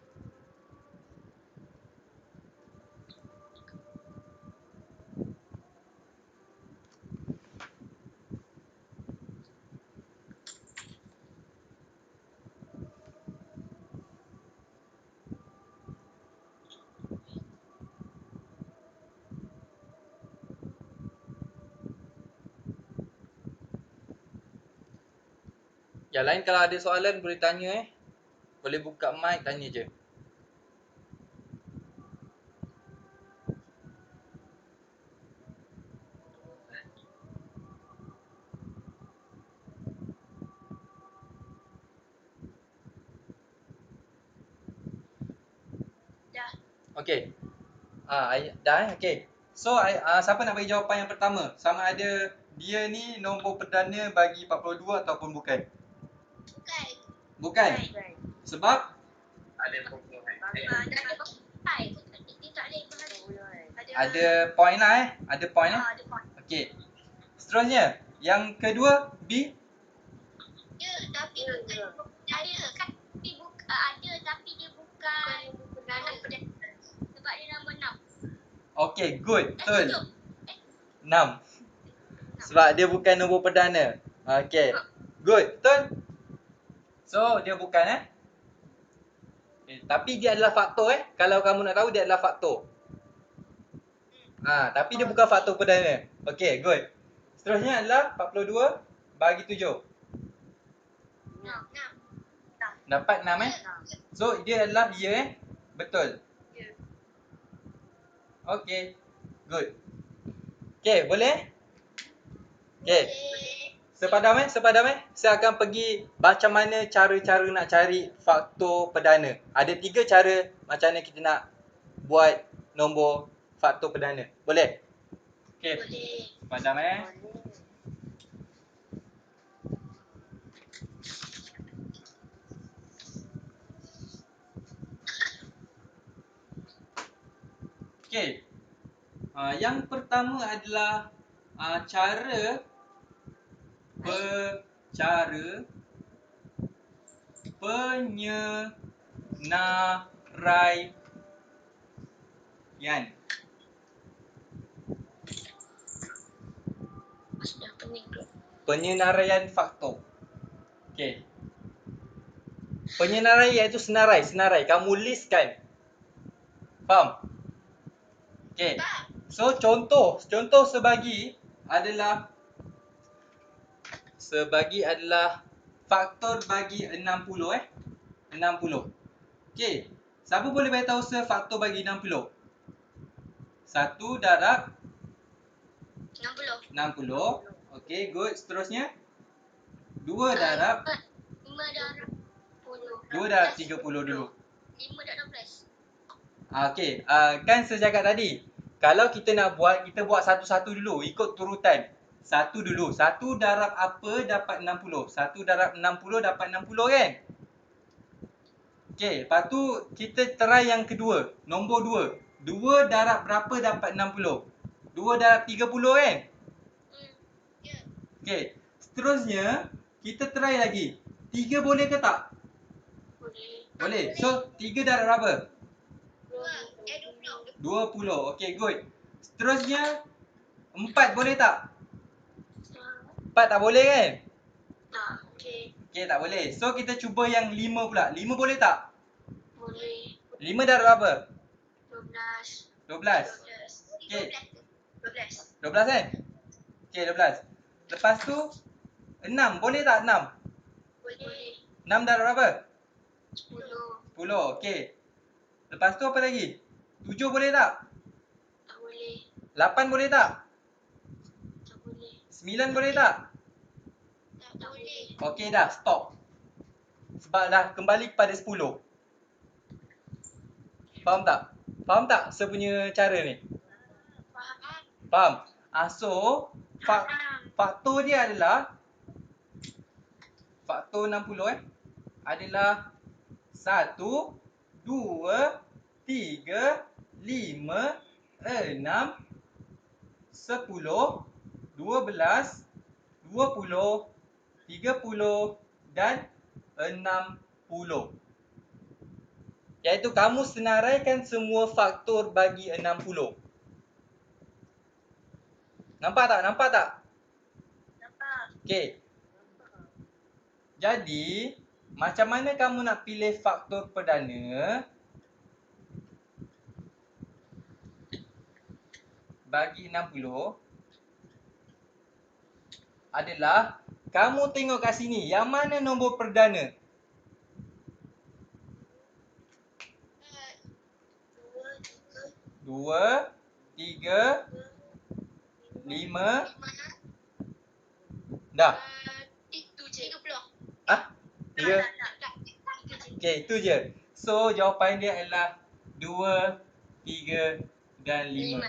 Yang lain kalau ada soalan boleh tanya Boleh buka mic tanya je. Dah. Okey. Dah okey. So siapa nak bagi jawapan yang pertama? Sama ada dia ni nombor perdana bagi 42 ataupun bukan? Bukan. Sebab Ada pokok ada point lah Ada point Ada point. Okey. Seterusnya, yang kedua B. Ya, tapi bukan ada kan? Ada tapi dia bukan perdana. Sebab dia nombor 6. Okey, good. Betul. 7. 6. Sebab dia bukan nombor perdana. Okey. Good. Betul. So, dia bukan tapi dia adalah faktor Kalau kamu nak tahu dia adalah faktor. Tapi dia bukan faktor perdana. Okey, good. Seterusnya adalah 42 bagi 7. 6. Dapat 6 So, dia adalah betul. Ya. Okey. Good. Okey, boleh? Okey. Sepadam Saya akan pergi macam mana cara-cara nak cari faktor perdana. Ada 3 cara macam mana kita nak buat nombor faktor perdana. Boleh? Okey. Boleh. Padam Okey. Yang pertama adalah cara penyenaraian. Sudah pening tu. Penyenaraian faktor. Okey. Penyenaraian itu senarai. Kamu listkan. Faham? Okey. So contoh sebagi adalah faktor bagi 60 60. Okey. Siapa boleh bagi tahu saya faktor bagi 60? 1 darab 60. 60. Okey, good. Seterusnya 2 darab 5 darab 10. 2 darab 30 dulu. 5 darab 12. Okey, kan saya cakap tadi, kalau kita nak buat, kita buat satu-satu dulu, ikut turutan. Satu dulu. 1 darab apa dapat 60? 1 darab 60 dapat 60 kan? Okey, lepas tu kita try yang kedua, nombor 2. 2 darab berapa dapat 60? 2 darab 30 kan? Ya. Okey, seterusnya kita try lagi. 3 boleh ke tak? Boleh. Boleh. So, 3 darab berapa? 20. 20. Okey, good. Seterusnya 4 boleh tak? 4 tak boleh kan? Tak. Okey. Okey, tak boleh. So, kita cuba yang 5 pula. 5 boleh tak? Boleh. 5 darab berapa? 12. 12. 12. Okey. 12. 12 kan? Okey, 12. Lepas tu 6 boleh tak 6? Boleh. 6 darab berapa? 10. 10. Okey. Lepas tu apa lagi? 7 boleh tak? Tak boleh. 8 boleh tak? Tak boleh. 9 boleh tak? Tak boleh. Okey dah, stop. Sebab dah kembali kepada 10. Faham tak? Faham tak saya punya cara ni? Faham? Faham? So, faktor dia adalah faktor 60 adalah 1, 2, 3, 5, 6, 10, 12, 20, 30 dan 60. Iaitu kamu senaraikan semua faktor bagi 60. Nampak tak? Nampak tak? Nampak. Okey. Jadi, macam mana kamu nak pilih faktor perdana bagi 60 adalah kamu tengok kat sini, yang mana nombor perdana? 2, 3, 5. Dah. Itu je. 30. Ah? 3. Tak. Okey, itu je. So, jawapan dia adalah 2, 3 dan 5.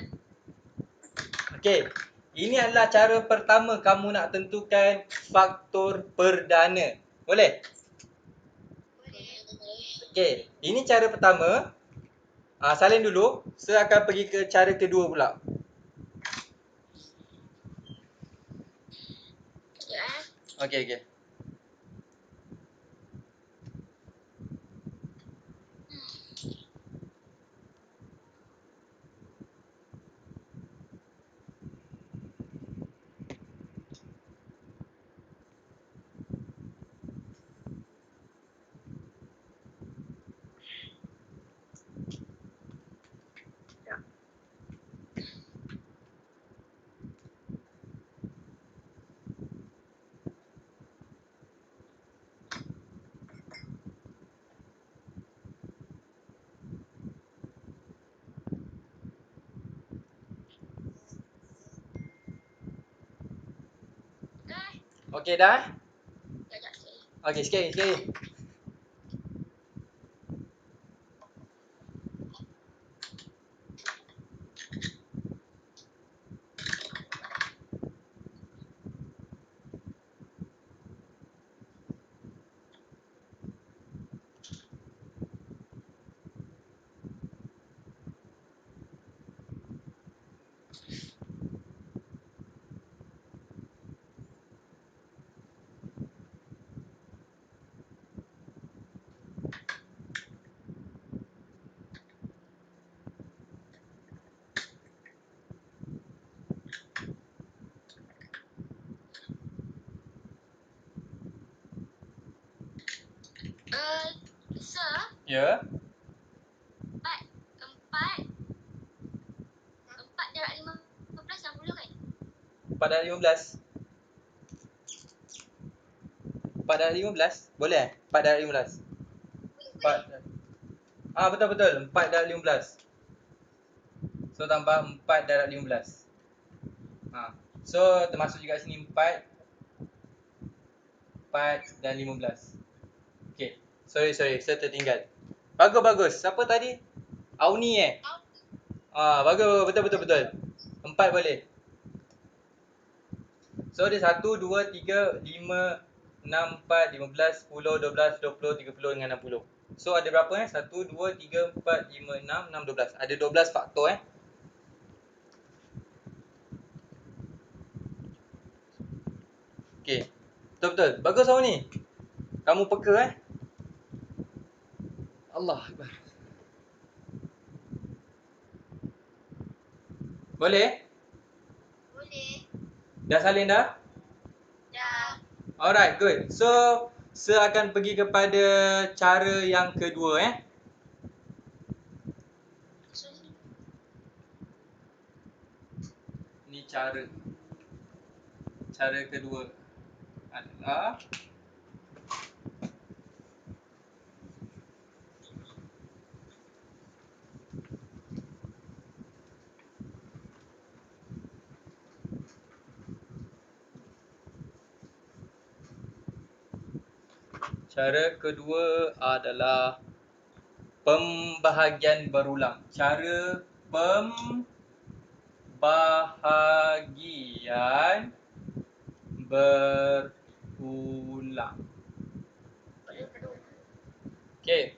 Okey. Ini adalah cara pertama kamu nak tentukan faktor perdana. Boleh? Okey, ini cara pertama. Salin dulu. Saya akan pergi ke cara kedua pula. Ya. Okey. Okey dah? Sekejap sikit. Okey, sikit. Sir, Ya. 4 darab 15 60 kan? 4 darab 15. 4 darab 15? Boleh 4 darab 15. 4. Betul. 4 darab 15. So So tambah 4 darab 15. So termasuk juga sini 4 dan 15. Okay. Sorry, saya tertinggal. Bagus. Siapa tadi? Auni bagus, betul. 4 boleh. So dia 1, 2, 3, 5, 6, 4, 15, 10, 12, 20, 30 dengan 60. So ada berapa 1, 2, 3, 4, 5, 6, 6, 12. Ada 12 faktor Okay. Betul. Bagus Auni. Kamu peka Allah Akbar. Boleh? Dah salin dah? Dah. Alright, good. So, saya akan pergi kepada cara yang kedua Ni cara kedua adalah pembahagian berulang. Cara pembahagian berulang. Okay.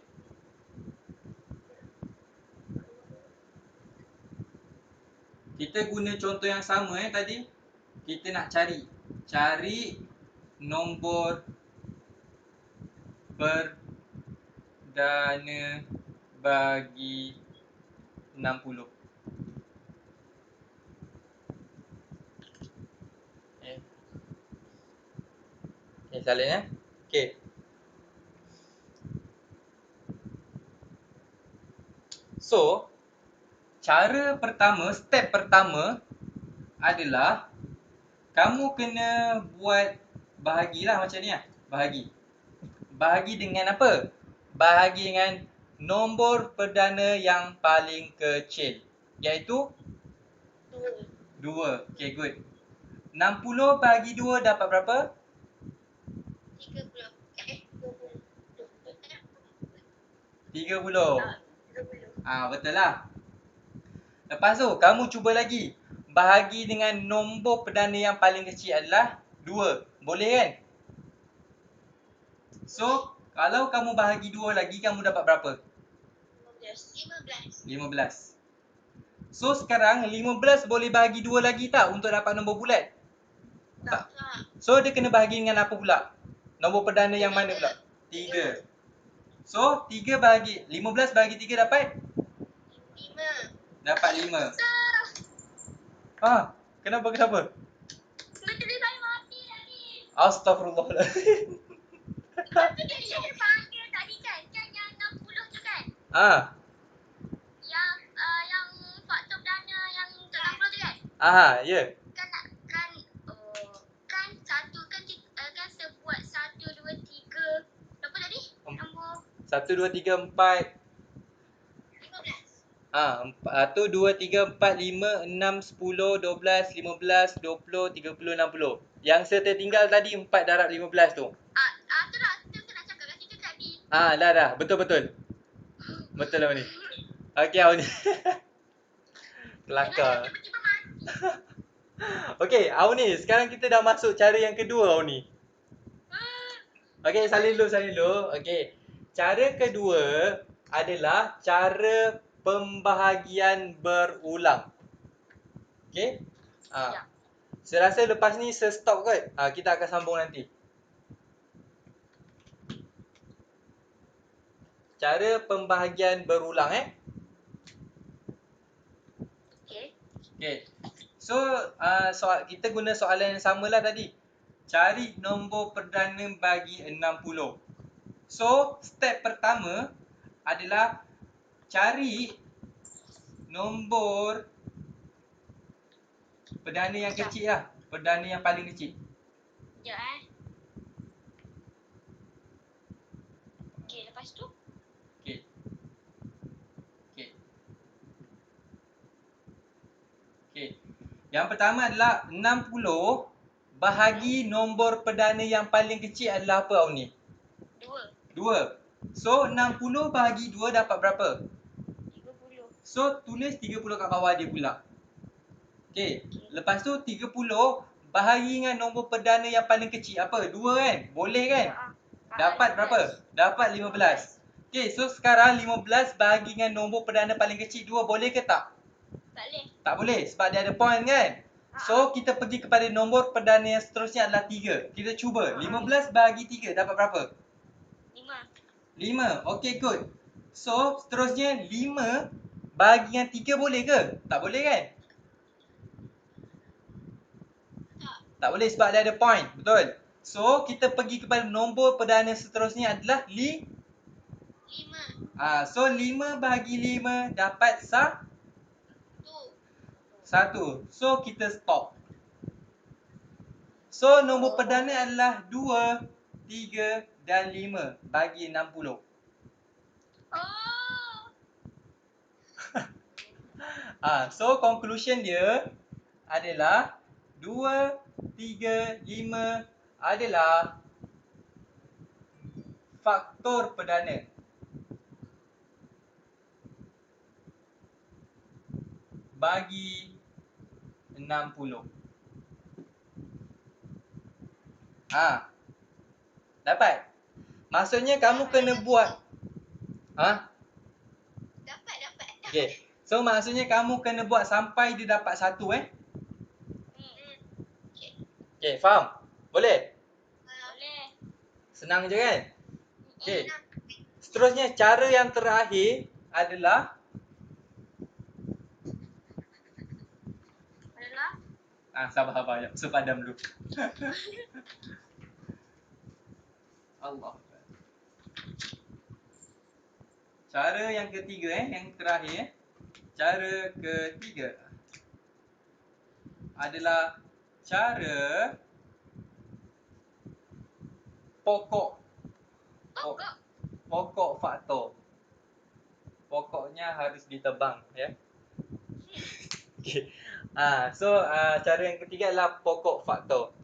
Kita guna contoh yang sama tadi. Kita nak cari nombor perdana bagi 60. Okay, salin Okay. So, step pertama adalah kamu kena buat bahagilah macam ni Bahagi dengan apa? Bahagi dengan nombor perdana yang paling kecil, iaitu 2. Okay, good. 60 bagi 2 dapat berapa? 30. Betul lah. Lepas tu, kamu cuba lagi. Bahagi dengan nombor perdana yang paling kecil adalah 2. Boleh kan? So, kalau kamu bahagi 2 lagi, kamu dapat berapa? 15. So, sekarang 15 boleh bahagi 2 lagi tak untuk dapat nombor bulat? Tak. So, dia kena bahagi dengan apa pula? Nombor perdana yang mana pula? 3. So, 15 bahagi 3 dapat? 5. Dapat 5. Kenapa? Bateri saya mati tadi. Astaghfirullahaladzim. Tadi saya panggil tadi kan yang 60 tu kan? Yang faktor perdana yang untuk 60 tu kan? Ya. Kan satu kan saya buat 1, 2, 3. Berapa tadi? Nombor 1, 2, 3, 4. 1, 2, 3, 4, 5, 6, 10, 12, 15, 20, 30, 60. Yang saya tertinggal tadi 4 darab 15 tu. tu lah. Tu saya nak cakap kat situ tadi. Dah. Betul. Betul lah ni. Okey, Auni. Kelakar. Tiba-tiba mati. Okey, Auni. Sekarang kita dah masuk cara yang kedua, Auni. Okey, salin dulu. Okey. Cara kedua adalah cara pembahagian berulang. Okey? Saya rasa lepas ni saya stop kot. Kita akan sambung nanti. Cara pembahagian berulang Okey. So, kita guna soalan yang samalah tadi. Cari nombor perdana bagi 60. So, step pertama adalah cari nombor perdana yang kecil lah. Perdana yang paling kecil. Sekejap Okey, lepas tu? Okey. Yang pertama adalah 60 bahagi nombor perdana yang paling kecil adalah apa Auni? 2. So 60 bahagi 2 dapat berapa? 30. So tulis 30 kat bawah dia pula. Okey, lepas tu 30 bahagi dengan nombor perdana yang paling kecil apa? 2 kan? Boleh kan? Dapat berapa? Dapat 15. Okey, so sekarang 15 bahagi dengan nombor perdana paling kecil 2 boleh ke tak? Tak boleh. Tak boleh sebab dia ada point kan? So kita pergi kepada nombor perdana yang seterusnya adalah 3. Kita cuba 15 bahagi 3 dapat berapa? 5. 5. Okey, good. So seterusnya 5 bahagi dengan 3 boleh ke? Tak boleh kan? Tak boleh sebab dia ada point. Betul. So kita pergi kepada nombor perdana seterusnya adalah 5. so 5 bahagi 5 dapat 1. So kita stop. So nombor perdana adalah 2, 3 dan 5 bagi 60. So conclusion dia adalah 2, 3, 5 adalah faktor perdana. Bagi 60. Dapat? Maksudnya kamu kena buat. Dapat. Okey. So maksudnya kamu kena buat sampai dia dapat 1 Okey, faham? Boleh? Boleh. Senang je kan? Okey. Seterusnya cara yang terakhir adalah sabar. So padam dulu. Allah. Cara yang ketiga yang terakhir cara ketiga adalah cara pokok faktor. Pokoknya harus ditebang ya. Okey. So cara yang ketiga adalah pokok faktor.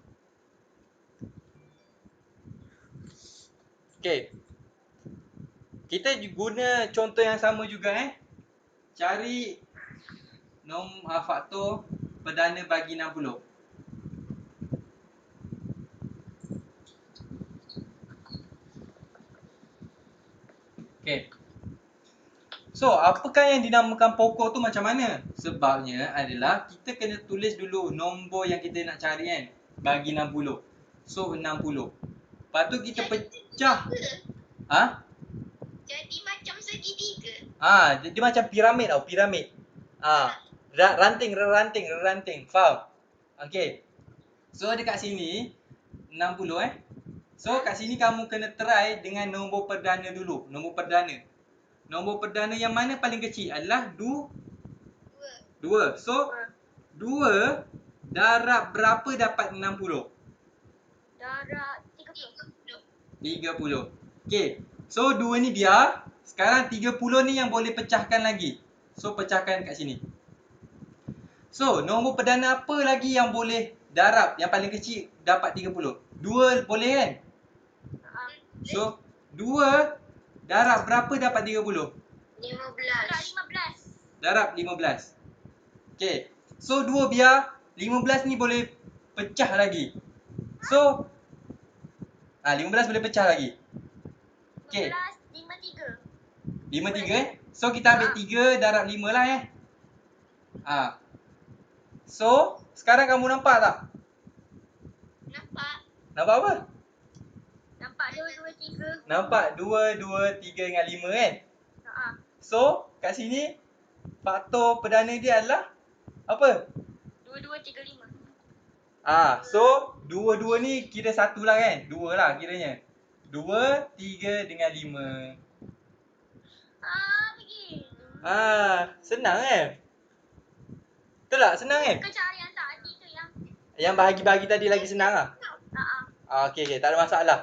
Okey. Kita guna contoh yang sama juga Cari faktor perdana bagi 60. Okey. So, apakah yang dinamakan pokok tu macam mana? Sebabnya adalah kita kena tulis dulu nombor yang kita nak cari bagi 60. So, 60. Lepas tu kita pecah. Jadi macam segitiga. Dia macam piramid tau, piramid. Ranting. Faham? Okey. So, dekat sini 60 So, kat sini kamu kena try dengan nombor perdana dulu. Nombor perdana yang mana paling kecil adalah 2. So, 2 darab berapa dapat 60? Darab 30. Okey. So 2 ni biar. Sekarang 30 ni yang boleh pecahkan lagi. So pecahkan kat sini. So nombor perdana apa lagi yang boleh darab yang paling kecil dapat 30? 2 boleh kan? So 2 darab berapa dapat 30? 15. Darab 15. Okey. So 2 biar. 15 ni boleh pecah lagi. So 15 boleh pecah lagi. Okey. 53 So kita ambil 3 darab 5 lah So sekarang kamu nampak tak? Nampak apa? Nampak 2, 2, 3. Nampak 2, 2, 3 dengan 5 kan? So kat sini faktor perdana dia adalah apa? 2, 2, 3, 5. So 2, 2 ni kira 1 lah kan? 2 lah kiranya. 2, 3 dengan 5. Begitu. Senang Betul tak? Senang Bukan cara yang tadi tu Yang bahagi-bahagi tadi lagi senang lah. Okey, tak ada masalah.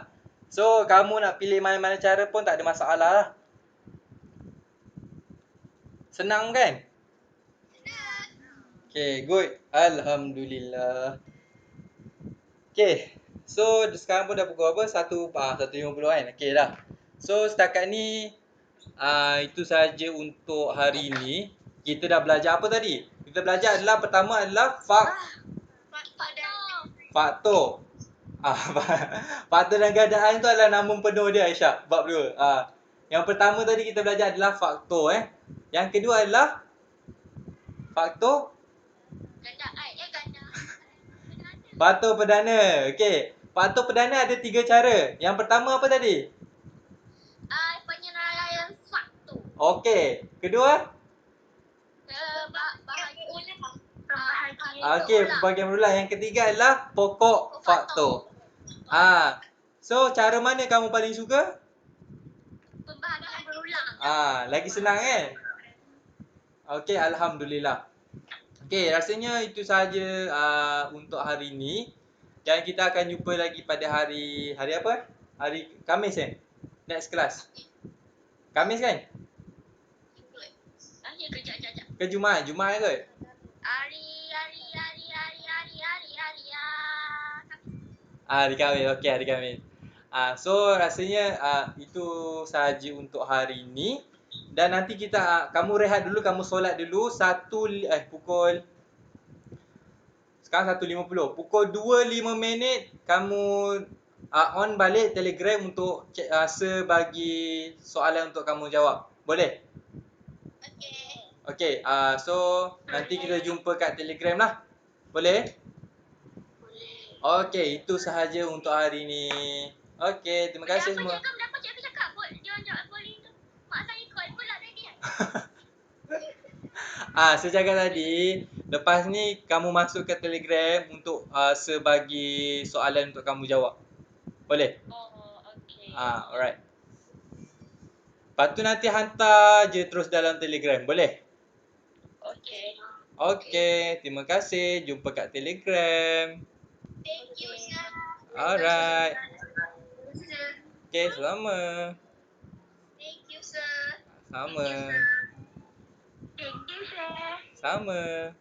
So kamu nak pilih mana-mana cara pun tak ada masalah lah. Senang kan? Senang. Okay, good. Alhamdulillah. Okay, so sekarang pun dah pukul apa? 1.50 kan? Okay dah. So setakat ni itu saja untuk hari ini. Kita dah belajar apa tadi? Kita belajar adalah pertama adalah faktor. Faktor dan keadaan tu adalah nama penuh dia, Aisyah. Bab 2. Yang pertama tadi kita belajar adalah faktor Yang kedua adalah faktor faktor perdana. Okey. Faktor perdana ada 3 cara. Yang pertama apa tadi? Penyenaraian faktor. Okey. Kedua? Okey, pembahagian berulang. Yang ketiga adalah pokok faktor. So cara mana kamu paling suka? Pembahagian berulang. Lagi senang kan? Okey, alhamdulillah. Okey, rasanya itu sahaja untuk hari ini. Dan kita akan jumpa lagi pada hari apa? Hari Khamis Next class. Khamis kan? Ya, kejap. Ke Jumaat? Jumaat kot? Hari Khamis. Okey, hari Khamis. So rasanya itu sahaja untuk hari ini. Dan nanti kamu rehat dulu, kamu solat dulu pukul sekarang 1.50. Pukul 2.05 kamu on balik Telegram untuk sebagi soalan untuk kamu jawab. Boleh? Okey, so nanti kita jumpa kat Telegram lah. Boleh? Okey, itu sahaja untuk hari ni. Okey, terima kasih semua. Kenapa cikgu cakap dia boleh tu? Mak saya call pula tadi kan? Saya cakap tadi, lepas ni kamu masuk ke Telegram untuk sebagi soalan untuk kamu jawab. Boleh? Oh, okey. Alright. Lepas tu nanti hantar je terus dalam Telegram. Boleh? Okey. Okey, terima kasih. Jumpa kat Telegram. Thank you, sir. Alright. Okey, sama. Thank you, sir. Sama. Thank you, sir. Sama.